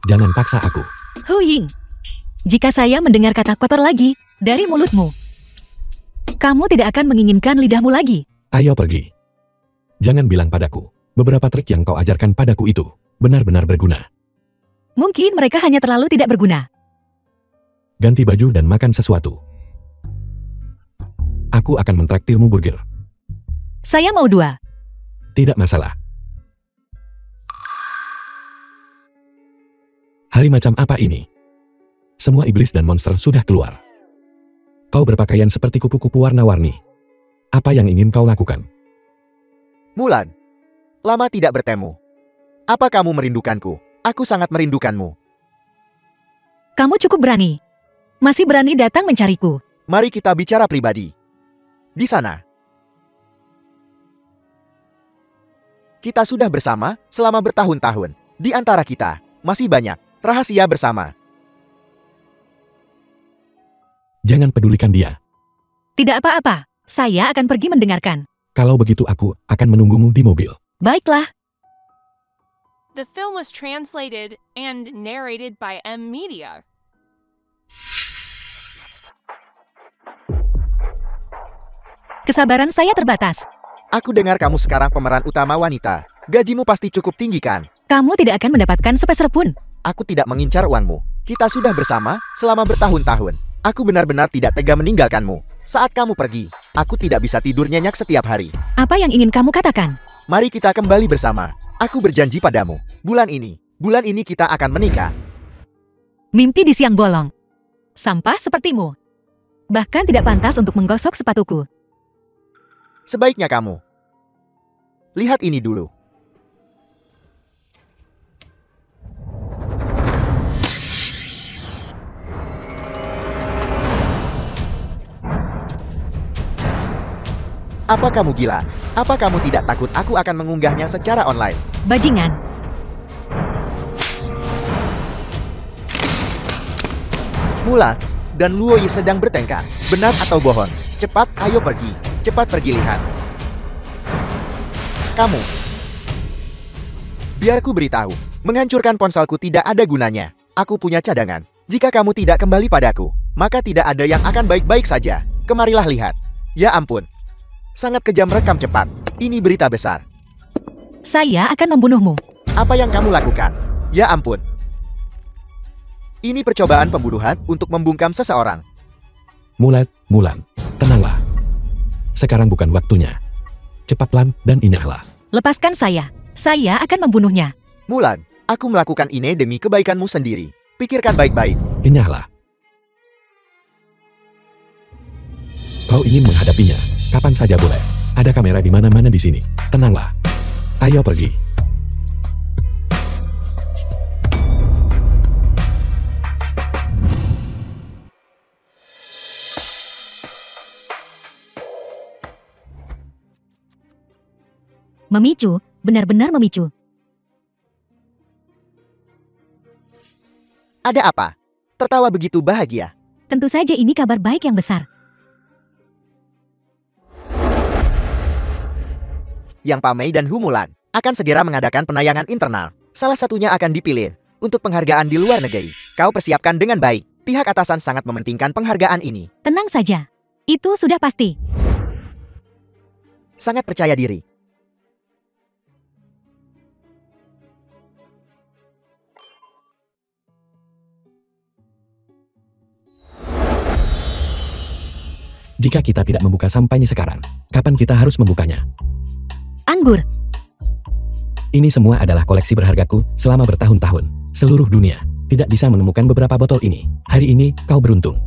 Jangan paksa aku. Hu Ying, jika saya mendengar kata kotor lagi dari mulutmu, kamu tidak akan menginginkan lidahmu lagi. Ayo pergi. Jangan bilang padaku. Beberapa trik yang kau ajarkan padaku itu benar-benar berguna. Mungkin mereka hanya terlalu tidak berguna. Ganti baju dan makan sesuatu. Aku akan mentraktirmu burger. Saya mau 2. Tidak masalah. Hari macam apa ini? Semua iblis dan monster sudah keluar. Kau berpakaian seperti kupu-kupu warna-warni. Apa yang ingin kau lakukan? Mulan, lama tidak bertemu. Apa kamu merindukanku? Aku sangat merindukanmu. Kamu cukup berani. Masih berani datang mencariku. Mari kita bicara pribadi. Di sana. Kita sudah bersama selama bertahun-tahun. Di antara kita, masih banyak rahasia bersama. Jangan pedulikan dia. Tidak apa-apa. Saya akan pergi mendengarkan. Kalau begitu aku akan menunggumu di mobil. Baiklah. The film was translated and narrated by M Media. Kesabaran saya terbatas. Aku dengar kamu sekarang pemeran utama wanita. Gajimu pasti cukup tinggi kan? Kamu tidak akan mendapatkan sepeser pun. Aku tidak mengincar uangmu. Kita sudah bersama selama bertahun-tahun. Aku benar-benar tidak tega meninggalkanmu. Saat kamu pergi, aku tidak bisa tidur nyenyak setiap hari. Apa yang ingin kamu katakan? Mari kita kembali bersama. Aku berjanji padamu, bulan ini kita akan menikah. Mimpi di siang bolong. Sampah sepertimu. Bahkan tidak pantas untuk menggosok sepatuku. Sebaiknya kamu lihat ini dulu. Apa kamu gila? Apa kamu tidak takut aku akan mengunggahnya secara online? Bajingan. Mulan dan Luoyi sedang bertengkar. Benar atau bohong? Cepat, ayo pergi. Cepat pergi lihat. Kamu. Biar ku beritahu, menghancurkan ponselku tidak ada gunanya. Aku punya cadangan. Jika kamu tidak kembali padaku, maka tidak ada yang akan baik-baik saja. Kemarilah lihat. Ya ampun. Sangat kejam, rekam cepat. Ini berita besar. Saya akan membunuhmu. Apa yang kamu lakukan? Ya ampun. Ini percobaan pembunuhan untuk membungkam seseorang. Mulan, tenanglah. Sekarang bukan waktunya. Cepatlah dan ingatlah. Lepaskan saya. Saya akan membunuhnya. Mulan, aku melakukan ini demi kebaikanmu sendiri. Pikirkan baik-baik. Ingatlah. Kau ingin menghadapinya, kapan saja boleh. Ada kamera di mana-mana di sini. Tenanglah. Ayo pergi. Memicu, benar-benar memicu. Ada apa? Tertawa begitu bahagia. Tentu saja ini kabar baik yang besar. Yang Pamei dan Humulan akan segera mengadakan penayangan internal. Salah satunya akan dipilih untuk penghargaan di luar negeri. Kau persiapkan dengan baik. Pihak atasan sangat mementingkan penghargaan ini. Tenang saja. Itu sudah pasti. Sangat percaya diri. Jika kita tidak membuka sampainya sekarang, kapan kita harus membukanya? Anggur. Ini semua adalah koleksi berhargaku selama bertahun-tahun. Seluruh dunia tidak bisa menemukan beberapa botol ini. Hari ini kau beruntung.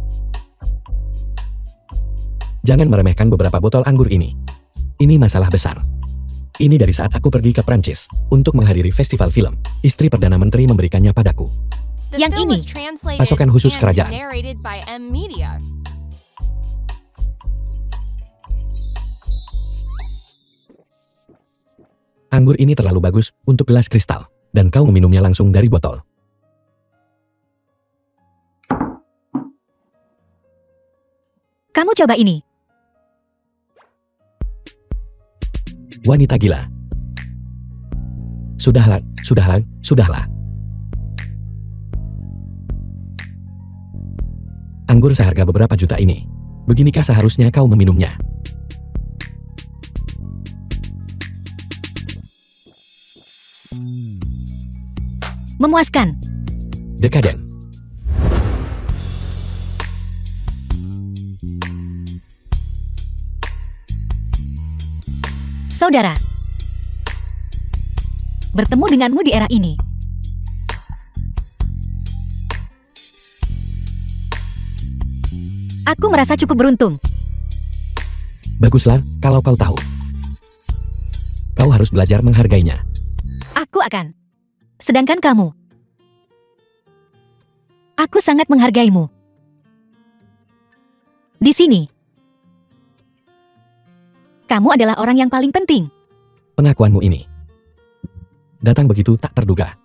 Jangan meremehkan beberapa botol anggur ini. Ini masalah besar. Ini dari saat aku pergi ke Prancis untuk menghadiri festival film. Istri Perdana Menteri memberikannya padaku. The Yang film ini, was translated pasukan khusus and kerajaan. narrated by M Media. Anggur ini terlalu bagus untuk gelas kristal, dan kau meminumnya langsung dari botol. Kamu coba ini. Wanita gila. Sudahlah. Anggur seharga beberapa juta ini. Beginikah seharusnya kau meminumnya? Memuaskan. Dekaden. Saudara. Bertemu denganmu di era ini. Aku merasa cukup beruntung. Baguslah, kalau kau tahu. Kau harus belajar menghargainya. Aku akan. Sedangkan kamu. Aku sangat menghargaimu. Di sini. Kamu adalah orang yang paling penting. Pengakuanmu ini datang begitu tak terduga.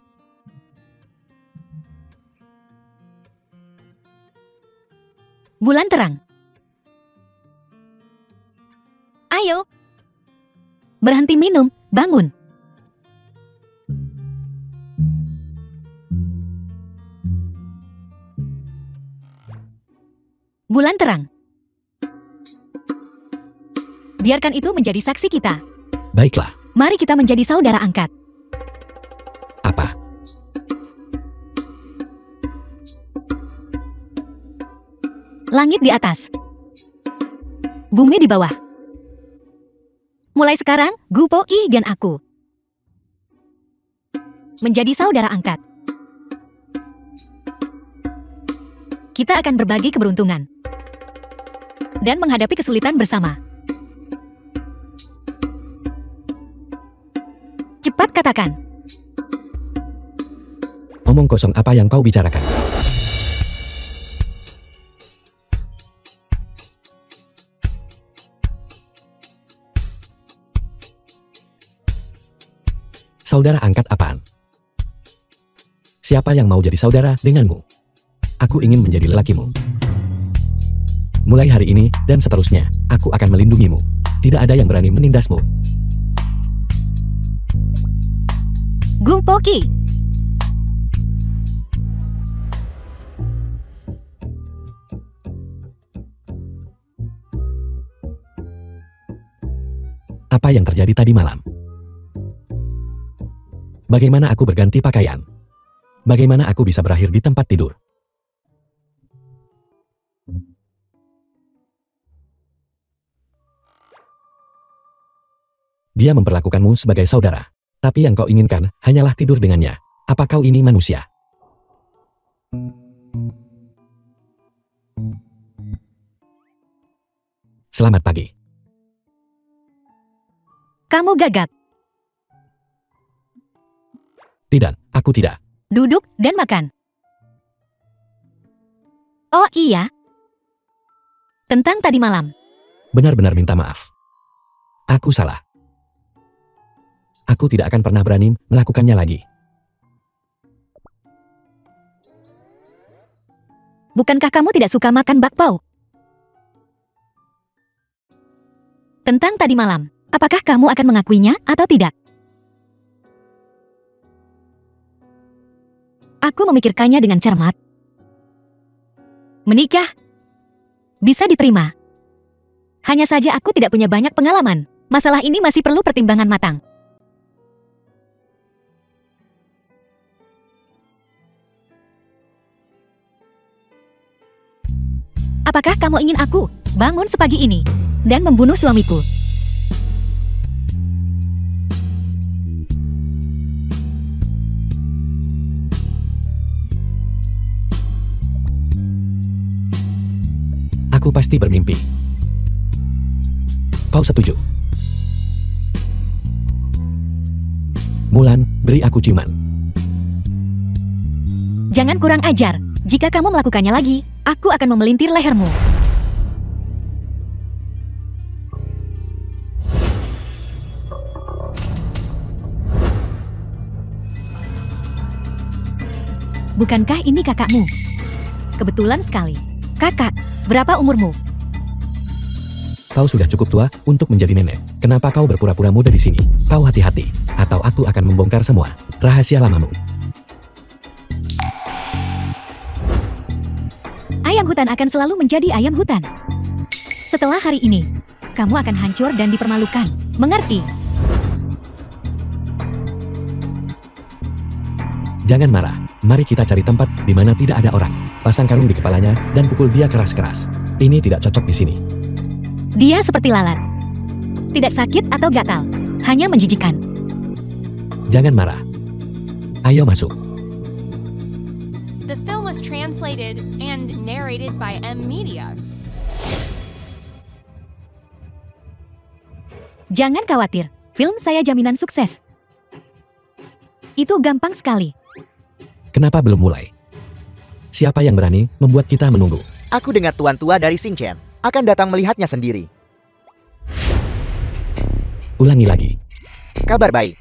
Bulan terang. Ayo. Berhenti minum, bangun. Bulan terang. Biarkan itu menjadi saksi kita. Baiklah. Mari kita menjadi saudara angkat. Apa? Langit di atas. Bumi di bawah. Mulai sekarang, Gu Po I dan aku menjadi saudara angkat. Kita akan berbagi keberuntungan dan menghadapi kesulitan bersama. Cepat katakan. Omong kosong apa yang kau bicarakan? Saudara angkat apaan? Siapa yang mau jadi saudara denganmu? Aku ingin menjadi lelakimu. Mulai hari ini dan seterusnya, aku akan melindungimu. Tidak ada yang berani menindasmu. Gung Po Ki. Apa yang terjadi tadi malam? Bagaimana aku berganti pakaian? Bagaimana aku bisa berakhir di tempat tidur? Dia memperlakukanmu sebagai saudara. Tapi yang kau inginkan hanyalah tidur dengannya. Apa kau ini manusia? Selamat pagi. Kamu gagap. Tidak, aku tidak. Duduk dan makan. Oh iya. Tentang tadi malam. Benar-benar minta maaf. Aku salah. Aku tidak akan pernah berani melakukannya lagi. Bukankah kamu tidak suka makan bakpao? Tentang tadi malam, apakah kamu akan mengakuinya atau tidak? Aku memikirkannya dengan cermat. Menikah bisa diterima. Hanya saja aku tidak punya banyak pengalaman. Masalah ini masih perlu pertimbangan matang. Apakah kamu ingin aku bangun sepagi ini dan membunuh suamiku? Aku pasti bermimpi. Kau setuju? Mulan, beri aku ciuman. Jangan kurang ajar. Jika kamu melakukannya lagi, aku akan memelintir lehermu. Bukankah ini kakakmu? Kebetulan sekali. Kakak, berapa umurmu? Kau sudah cukup tua untuk menjadi nenek. Kenapa kau berpura-pura muda di sini? Kau hati-hati, atau aku akan membongkar semua rahasia lamamu. Ayam hutan akan selalu menjadi ayam hutan. Setelah hari ini, kamu akan hancur dan dipermalukan. Mengerti? Jangan marah, mari kita cari tempat di mana tidak ada orang. Pasang karung di kepalanya dan pukul dia keras-keras. Ini tidak cocok di sini. Dia seperti lalat. Tidak sakit atau gatal, hanya menjijikan. Jangan marah. Ayo masuk. The film was translated and narrated by M Media. Jangan khawatir, film saya jaminan sukses. Itu gampang sekali. Kenapa belum mulai? Siapa yang berani membuat kita menunggu? Aku dengar tuan tua dari Xingchen akan datang melihatnya sendiri. Ulangi lagi. Kabar baik.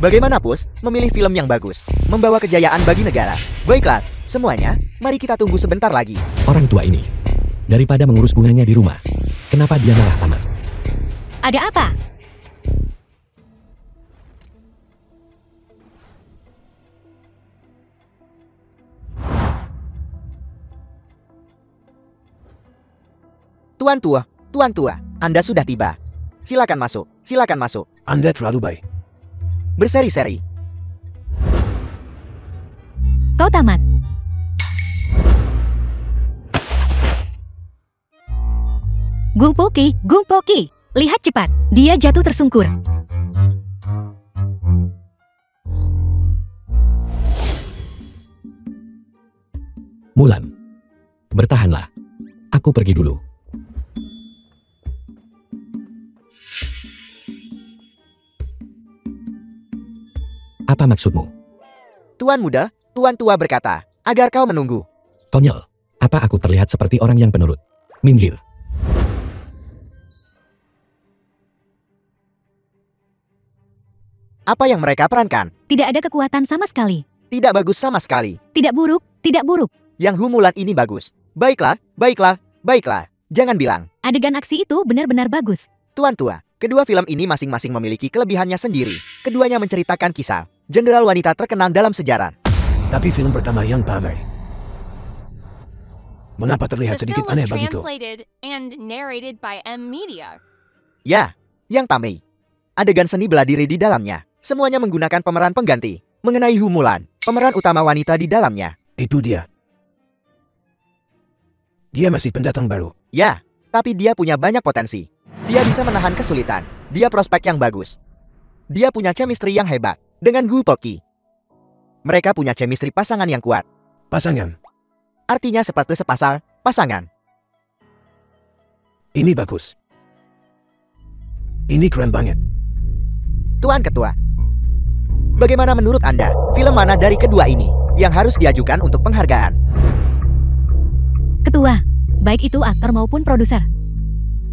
Bagaimana Pus memilih film yang bagus, membawa kejayaan bagi negara? Baiklah, semuanya, mari kita tunggu sebentar lagi. Orang tua ini, daripada mengurus bunganya di rumah, kenapa dia malah tamat? Ada apa? Tuan tua, Anda sudah tiba. Silakan masuk, silakan masuk. Anda terlalu baik. Berseri-seri. Kau tamat. Gung Poki, lihat cepat. Dia jatuh tersungkur. Mulan, bertahanlah. Aku pergi dulu. Apa maksudmu? Tuan muda, tuan tua berkata, agar kau menunggu. Konyol, apa aku terlihat seperti orang yang penurut? Minggir. Apa yang mereka perankan? Tidak ada kekuatan sama sekali. Tidak bagus sama sekali. Tidak buruk, tidak buruk. Yang Humulan ini bagus. Baiklah, baiklah, baiklah. Jangan bilang. Adegan aksi itu benar-benar bagus. Tuan tua, kedua film ini masing-masing memiliki kelebihannya sendiri. Keduanya menceritakan kisah jenderal wanita terkenal dalam sejarah. Tapi film pertama yang pamer. Mengapa terlihat The sedikit film was aneh bagiku? translated and narrated by M Media. Ya, yang Pamei. Adegan seni bela diri di dalamnya. Semuanya menggunakan pemeran pengganti. Mengenai Humulan, pemeran utama wanita di dalamnya. Itu dia. Dia masih pendatang baru. Ya, tapi dia punya banyak potensi. Dia bisa menahan kesulitan. Dia prospek yang bagus. Dia punya chemistry yang hebat. Dengan Gu Poki. Mereka punya chemistry pasangan yang kuat. Pasangan. Artinya seperti sepasang pasangan. Ini bagus. Ini keren banget. Tuan Ketua, bagaimana menurut Anda? Film mana dari kedua ini yang harus diajukan untuk penghargaan? Ketua, baik itu aktor maupun produser.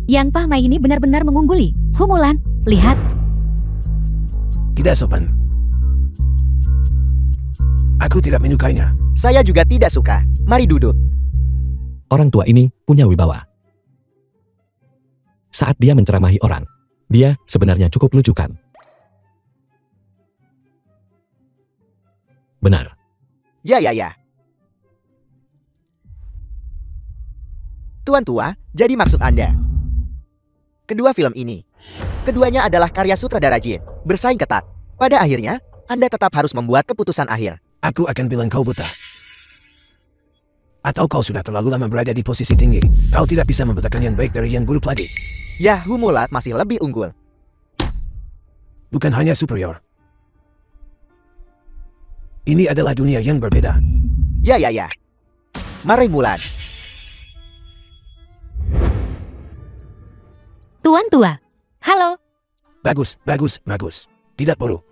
Yang Pahmai ini benar-benar mengungguli. Humulan, lihat. Tidak sopan. Aku tidak menyukainya. Saya juga tidak suka. Mari duduk. Orang tua ini punya wibawa. Saat dia menceramahi orang, dia sebenarnya cukup lucu kan? Benar. Ya. Tuan tua, jadi maksud Anda? Kedua film ini, keduanya adalah karya sutradara Jin, bersaing ketat. Pada akhirnya, Anda tetap harus membuat keputusan akhir. Aku akan bilang kau buta. Atau kau sudah terlalu lama berada di posisi tinggi. Kau tidak bisa membedakan yang baik dari yang buruk lagi. Ya, Humulat masih lebih unggul. Bukan hanya superior. Ini adalah dunia yang berbeda. Ya. Mari Mulan. Tuan tua. Halo. Bagus. Tidak buruk.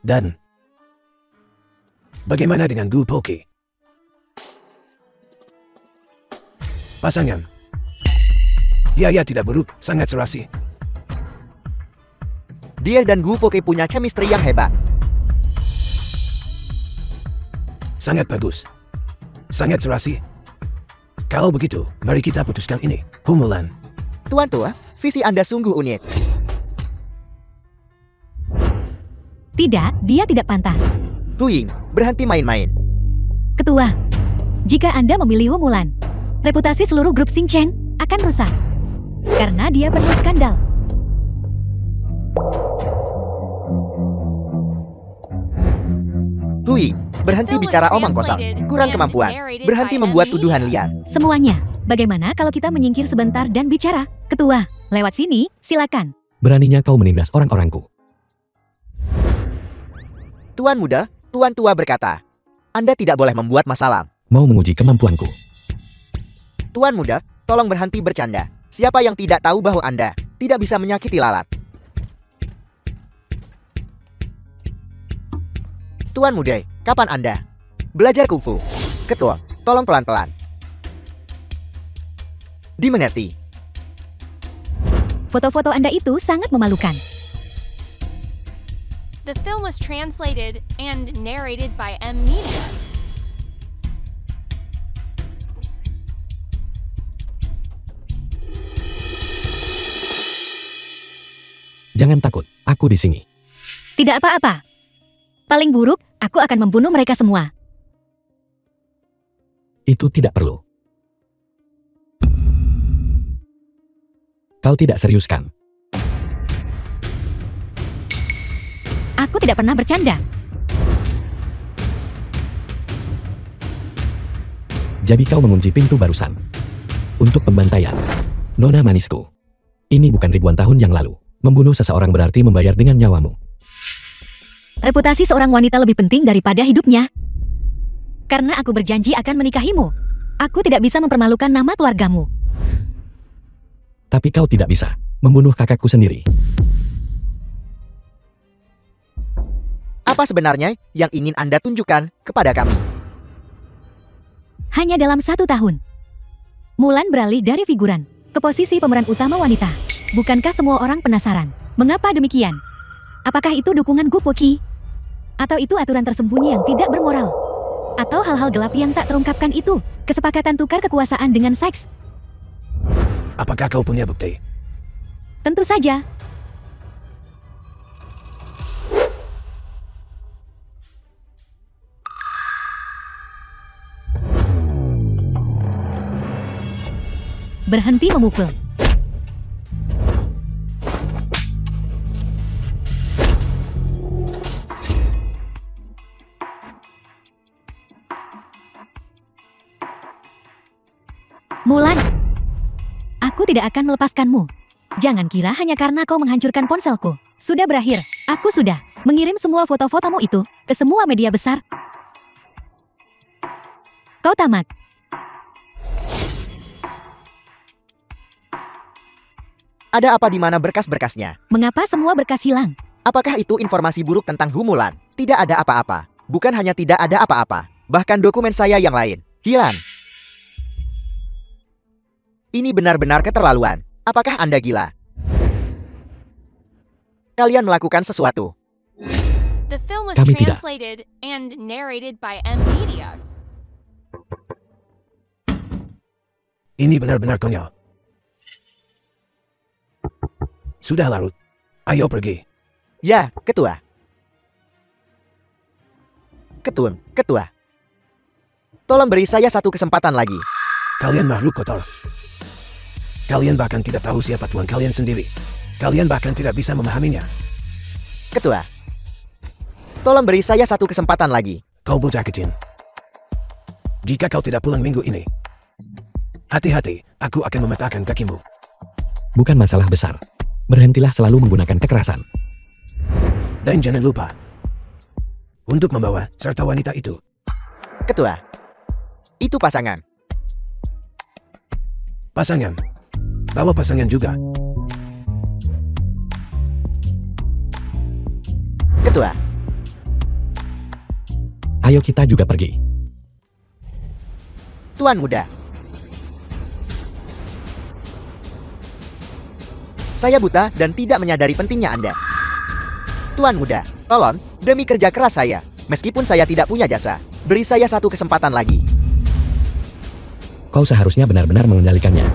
Dan bagaimana dengan Gu Poki? Pasangan. Dia tidak buruk, sangat serasi. Dia dan Gu Poki punya chemistry yang hebat. Sangat bagus. Sangat serasi. Kalau begitu, mari kita putuskan ini. Humulan. Tuan tua, visi Anda sungguh unik. Tidak, dia tidak pantas. Huying, berhenti main-main. Ketua, jika Anda memilih Humulan, reputasi seluruh grup Xingchen akan rusak. Karena dia penuh skandal. Hui, berhenti bicara omong kosong. Kurang kemampuan. Berhenti membuat tuduhan liar. Semuanya. Bagaimana kalau kita menyingkir sebentar dan bicara? Ketua, lewat sini, silakan. Beraninya kau menindas orang-orangku. Tuan muda, tuan tua berkata, Anda tidak boleh membuat masalah. Mau menguji kemampuanku. Tuan muda, tolong berhenti bercanda. Siapa yang tidak tahu bahwa Anda tidak bisa menyakiti lalat? Tuan muda, kapan Anda belajar kungfu? Ketua, tolong pelan-pelan. Dimengerti. Foto-foto Anda itu sangat memalukan. The film was translated and narrated by M Media. Jangan takut, aku di sini. Tidak apa-apa. Paling buruk, aku akan membunuh mereka semua. Itu tidak perlu. Kau tidak serius kan? Aku tidak pernah bercanda. Jadi kau mengunci pintu barusan. Untuk pembantaian. Nona manisku. Ini bukan ribuan tahun yang lalu. Membunuh seseorang berarti membayar dengan nyawamu. Reputasi seorang wanita lebih penting daripada hidupnya. Karena aku berjanji akan menikahimu. Aku tidak bisa mempermalukan nama keluargamu. Tapi kau tidak bisa membunuh kakakku sendiri. Apa sebenarnya yang ingin Anda tunjukkan kepada kami? Hanya dalam 1 tahun. Mulan beralih dari figuran ke posisi pemeran utama wanita. Bukankah semua orang penasaran? Mengapa demikian? Apakah itu dukungan Gupoki? Atau itu aturan tersembunyi yang tidak bermoral? Atau hal-hal gelap yang tak terungkapkan itu? Kesepakatan tukar kekuasaan dengan seks? Apakah kau punya bukti? Tentu saja. Berhenti memukul. Mulan, aku tidak akan melepaskanmu. Jangan kira hanya karena kau menghancurkan ponselku. Sudah berakhir. Aku sudah mengirim semua foto-fotomu itu ke semua media besar. Kau tamat. Ada apa di mana berkas-berkasnya? Mengapa semua berkas hilang? Apakah itu informasi buruk tentang Humulan? Tidak ada apa-apa. Bukan hanya tidak ada apa-apa. Bahkan dokumen saya yang lain hilang. Ini benar-benar keterlaluan. Apakah Anda gila? Kalian melakukan sesuatu. The film was Kami tidak. translated and narrated by M Media. Ini benar-benar konyol. Sudah larut. Ayo pergi. Ya, Ketua. Ketua. Tolong beri saya satu kesempatan lagi. Kalian makhluk kotor. Kalian bahkan tidak tahu siapa Tuhan kalian sendiri. Kalian bahkan tidak bisa memahaminya. Ketua. Tolong beri saya satu kesempatan lagi. Kau bocah kecil. Jika kau tidak pulang minggu ini, hati-hati, aku akan mematahkan kakimu. Bukan masalah besar. Berhentilah selalu menggunakan kekerasan. Dan jangan lupa untuk membawa serta wanita itu. Ketua. Itu pasangan. Pasangan. Bawa pasangan juga. Ketua. Ayo kita juga pergi. Tuan muda. Saya buta dan tidak menyadari pentingnya Anda. Tuan muda, tolong, demi kerja keras saya, meskipun saya tidak punya jasa, beri saya satu kesempatan lagi. Kau seharusnya benar-benar mengendalikannya.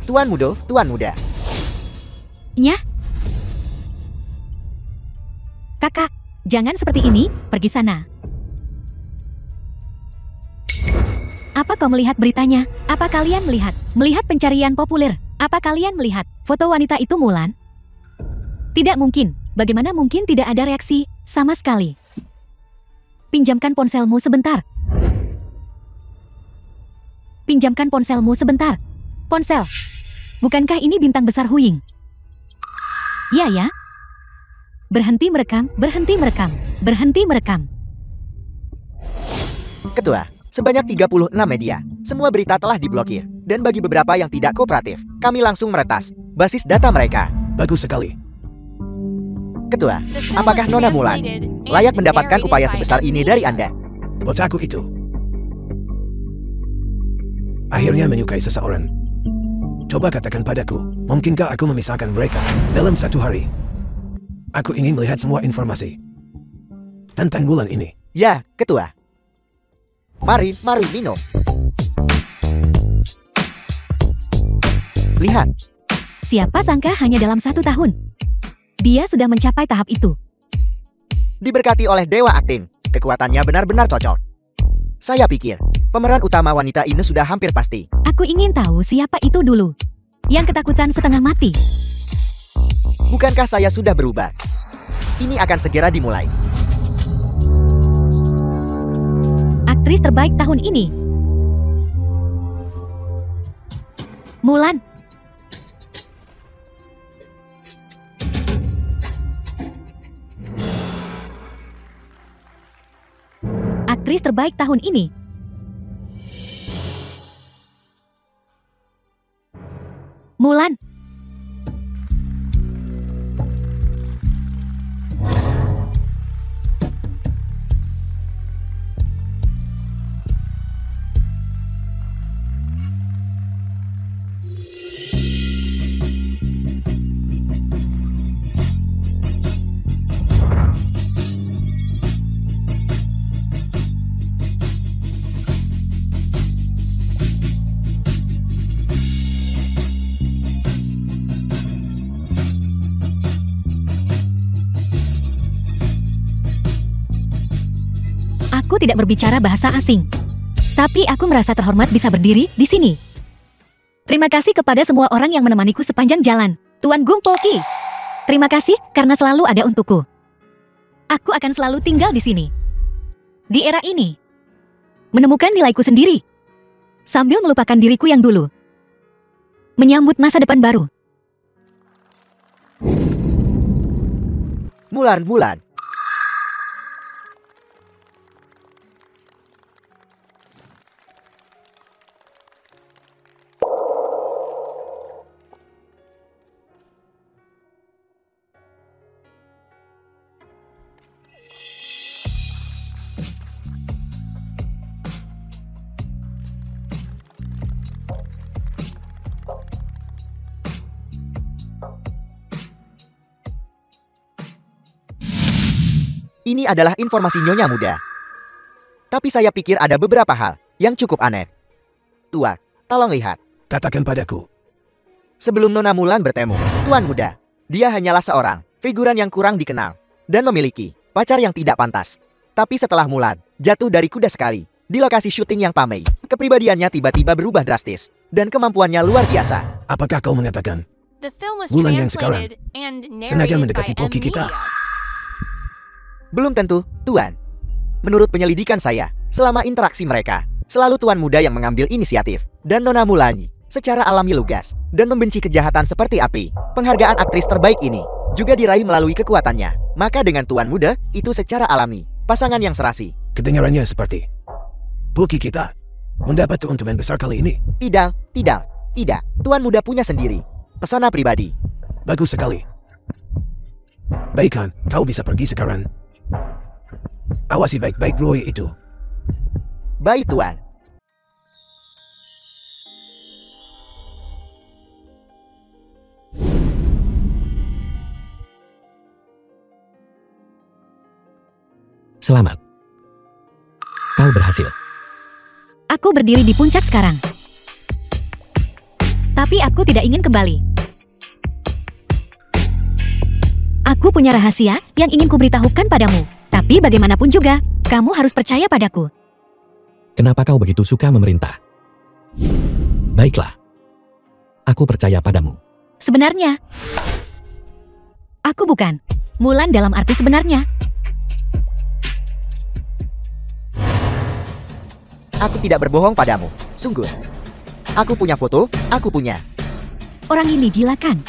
Tuan muda. Nyah? Kakak, jangan seperti ini, pergi sana. Apa kau melihat beritanya? Apa kalian melihat? Melihat pencarian populer? Apa kalian melihat foto wanita itu Mulan? Tidak mungkin. Bagaimana mungkin tidak ada reaksi sama sekali? Pinjamkan ponselmu sebentar. Pinjamkan ponselmu sebentar. Ponsel. Bukankah ini bintang besar Huying? Ya ya. Berhenti merekam, berhenti merekam, berhenti merekam. Ketua, sebanyak 36 media. Semua berita telah diblokir. Dan bagi beberapa yang tidak kooperatif, kami langsung meretas basis data mereka. Bagus sekali. Ketua, The film apakah was Nona Mulan translated and layak mendapatkan narrated upaya by sebesar ini Media. dari Anda? Bocahku itu akhirnya menyukai seseorang. Coba katakan padaku, mungkinkah aku memisahkan mereka dalam 1 hari? Aku ingin melihat semua informasi tentang Mulan ini. Ya, Ketua. Mari minum. Lihat, Siapa sangka hanya dalam 1 tahun. Dia sudah mencapai tahap itu. diberkati oleh Dewa Akting, kekuatannya benar-benar cocok. Saya pikir, pemeran utama wanita ini sudah hampir pasti. Aku ingin tahu siapa itu dulu. Yang ketakutan setengah mati. Bukankah saya sudah berubah? Ini akan segera dimulai. Aktris terbaik tahun ini. Mulan. Aktris terbaik tahun ini. Mulan. Aku tidak berbicara bahasa asing. Tapi aku merasa terhormat bisa berdiri di sini. Terima kasih kepada semua orang yang menemaniku sepanjang jalan. Tuan Gung Poki. Terima kasih karena selalu ada untukku. Aku akan selalu tinggal di sini. Di era ini. Menemukan nilaiku sendiri. Sambil melupakan diriku yang dulu. Menyambut masa depan baru. Mulan. Ini adalah informasi Nyonya Muda. Tapi saya pikir ada beberapa hal yang cukup aneh. Tua, tolong lihat. Katakan padaku. Sebelum Nona Mulan bertemu, Tuan Muda, dia hanyalah seorang figuran yang kurang dikenal dan memiliki pacar yang tidak pantas. Tapi setelah Mulan jatuh dari kuda sekali di lokasi syuting yang Pamei, kepribadiannya tiba-tiba berubah drastis dan kemampuannya luar biasa. Apakah kau mengatakan The film was Mulan yang sekarang translated and sengaja narrated mendekati by Poki kita? Media. Belum tentu, Tuan. Menurut penyelidikan saya, selama interaksi mereka, selalu Tuan Muda yang mengambil inisiatif dan Nona Mulan secara alami lugas dan membenci kejahatan seperti api. Penghargaan aktris terbaik ini juga diraih melalui kekuatannya. Maka dengan Tuan Muda, itu secara alami, pasangan yang serasi. Kedengarannya seperti Poki kita mendapat keuntungan besar kali ini. Tidak. Tuan Muda punya sendiri pesona pribadi. Bagus sekali. Baikkan, kau bisa pergi sekarang. Awasi baik-baik Roy itu. Baik, Tuan. Selamat. Kau berhasil. Aku berdiri di puncak sekarang. Tapi aku tidak ingin kembali. Aku punya rahasia yang ingin kuberitahukan padamu. Tapi bagaimanapun juga, kamu harus percaya padaku. Kenapa kau begitu suka memerintah? Baiklah. Aku percaya padamu. Sebenarnya, aku bukan Mulan dalam arti sebenarnya. Aku tidak berbohong padamu. Sungguh. Aku punya foto, aku punya. Orang ini gila kan?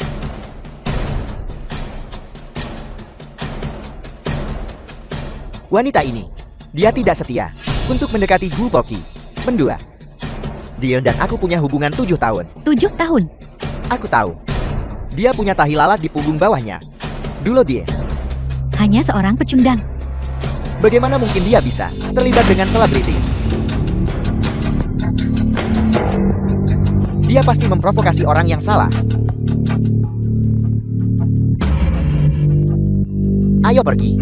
Wanita ini, dia tidak setia untuk mendekati Gu Poki. Mendua. Dion dan aku punya hubungan 7 tahun. 7 tahun. Aku tahu. Dia punya tahi lalat di punggung bawahnya. Dulu dia. Hanya seorang pecundang. Bagaimana mungkin dia bisa terlibat dengan selebriti? Dia pasti memprovokasi orang yang salah. Ayo pergi.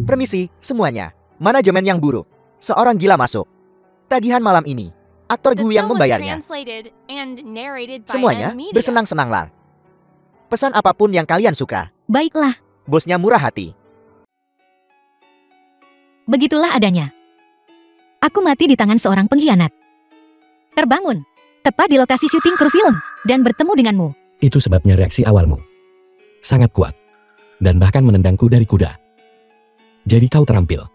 Permisi, semuanya. Manajemen yang buruk. Seorang gila masuk. Tagihan malam ini. Aktor The Gu yang film was membayarnya. translated and narrated by Semuanya M Media. bersenang-senanglah. Pesan apapun yang kalian suka. Baiklah, Bosnya murah hati. begitulah adanya. Aku mati di tangan seorang pengkhianat. Terbangun, tepat di lokasi syuting kru film, dan bertemu denganmu. Itu sebabnya reaksi awalmu sangat kuat. Dan bahkan menendangku dari kuda. Jadi kau terampil.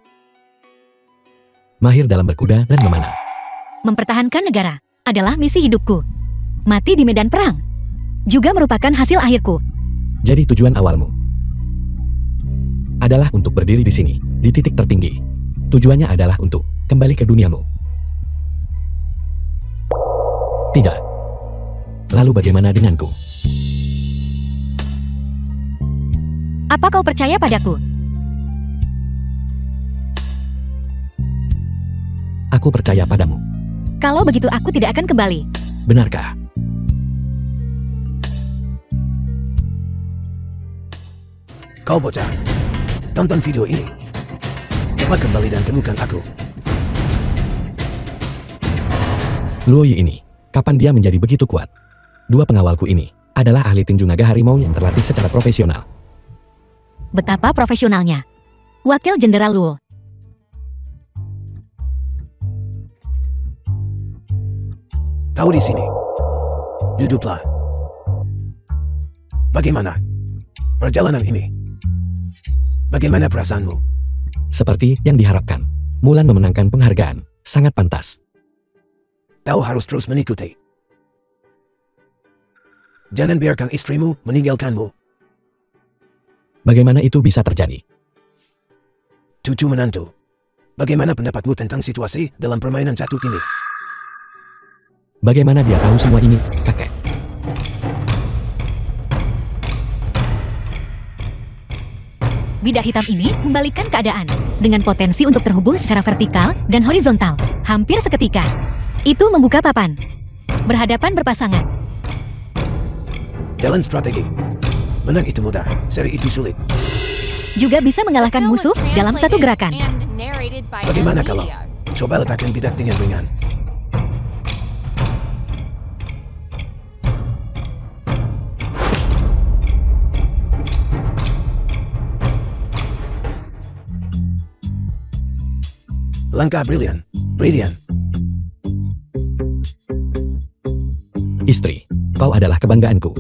Mahir dalam berkuda dan memanah. Mempertahankan negara adalah misi hidupku. Mati di medan perang juga merupakan hasil akhirku. Jadi tujuan awalmu adalah untuk berdiri di sini, di titik tertinggi. Tujuannya adalah untuk kembali ke duniamu. Tidak. Lalu bagaimana denganku? Apa kau percaya padaku? Aku percaya padamu. Kalau begitu aku tidak akan kembali. Benarkah? Kau bocah, tonton video ini. Cepat kembali dan temukan aku. Luoyi ini, kapan dia menjadi begitu kuat? Dua pengawalku ini adalah ahli tinju naga harimau yang terlatih secara profesional. Betapa profesionalnya. Wakil Jenderal Luo. Kau di sini. Duduklah. Bagaimana perjalanan ini? Bagaimana perasaanmu? Seperti yang diharapkan, Mulan memenangkan penghargaan. Sangat pantas. Kau harus terus mengikuti. Jangan biarkan istrimu meninggalkanmu. Bagaimana itu bisa terjadi? Cucu menantu. Bagaimana pendapatmu tentang situasi dalam permainan catur ini? Bagaimana dia tahu semua ini, kakek? Bidak hitam ini membalikkan keadaan dengan potensi untuk terhubung secara vertikal dan horizontal hampir seketika. Itu membuka papan. Berhadapan berpasangan. Jalan strategi. Menang itu mudah, seri itu sulit. Juga bisa mengalahkan The film was musuh dalam satu translated gerakan. and narrated by Bagaimana M kalau Media. coba letakkan bidak dengan ringan? Langkah brilian, brilian. Istri, kau adalah kebanggaanku.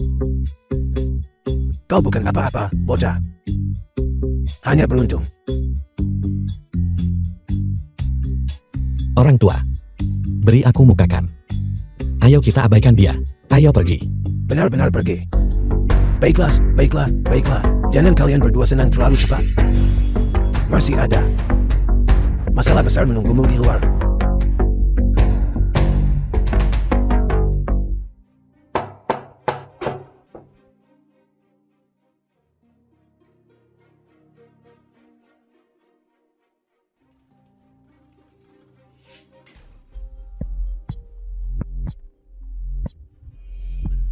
Kau bukan apa-apa, bocah. Hanya beruntung. Orang tua, beri aku mukakan. Ayo kita abaikan dia. Ayo pergi. Benar-benar pergi. Baiklah, baiklah, baiklah. Jangan kalian berdua senang terlalu cepat. Masih ada masalah besar menunggumu di luar.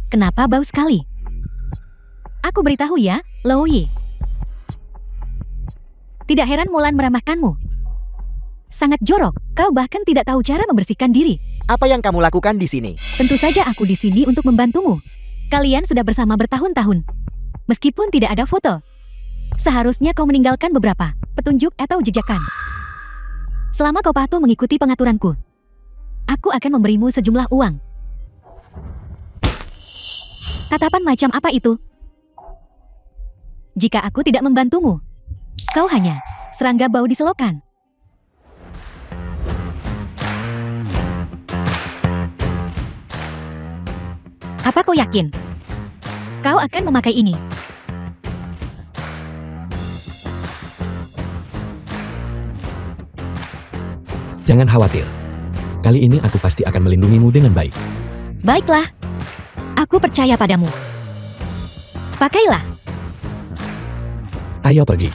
Kenapa bau sekali? Aku beritahu ya, Luoyi. Tidak heran Mulan meremehkanmu. Sangat jorok, kau bahkan tidak tahu cara membersihkan diri. Apa yang kamu lakukan di sini? Tentu saja aku di sini untuk membantumu. Kalian sudah bersama bertahun-tahun. Meskipun tidak ada foto. Seharusnya kau meninggalkan beberapa petunjuk atau jejakan. Selama kau patuh mengikuti pengaturanku, aku akan memberimu sejumlah uang. Tatapan macam apa itu? Jika aku tidak membantumu, kau hanya serangga bau di selokan. Apa kau yakin? Kau akan memakai ini? Jangan khawatir. Kali ini aku pasti akan melindungimu dengan baik. Baiklah. Aku percaya padamu. Pakailah. Ayo pergi.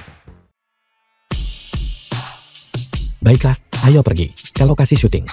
Baiklah, ayo pergi ke lokasi syuting.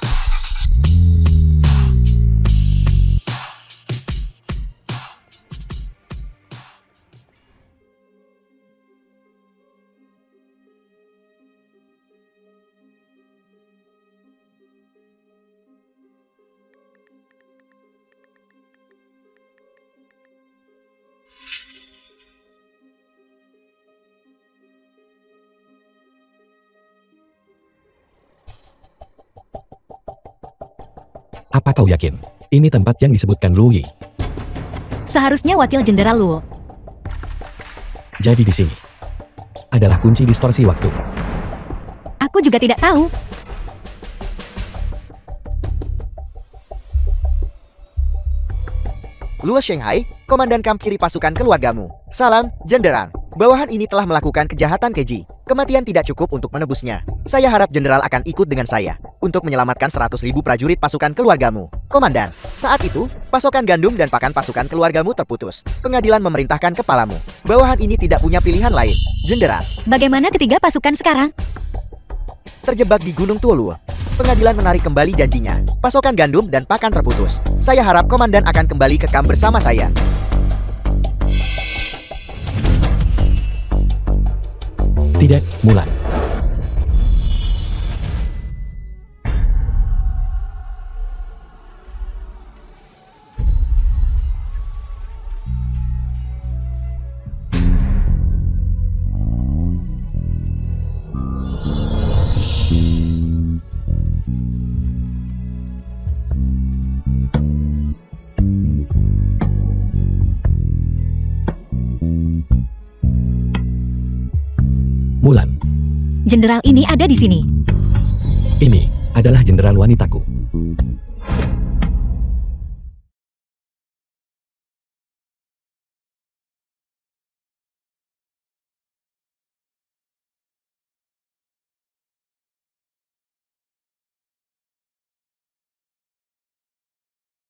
Apa kau yakin? Ini tempat yang disebutkan Louis. Seharusnya Wakil Jenderal Luo. Jadi di sini adalah kunci distorsi waktu. Aku juga tidak tahu. Luo Shanghai, Komandan kamp kiri pasukan keluargamu. Salam, Jenderal. Bawahan ini telah melakukan kejahatan keji. Kematian tidak cukup untuk menebusnya. Saya harap Jenderal akan ikut dengan saya untuk menyelamatkan 100.000 prajurit pasukan keluargamu. Komandan, saat itu, pasokan gandum dan pakan pasukan keluargamu terputus. Pengadilan memerintahkan kepalamu. Bawahan ini tidak punya pilihan lain. Jenderal, Bagaimana ketiga pasukan sekarang? terjebak di Gunung Tuoluo. Pengadilan menarik kembali janjinya. Pasokan gandum dan pakan terputus. Saya harap Komandan akan kembali ke kamp bersama saya. Tidak, Mulan. Mulan, Jenderal ini ada di sini. ini adalah jenderal wanitaku.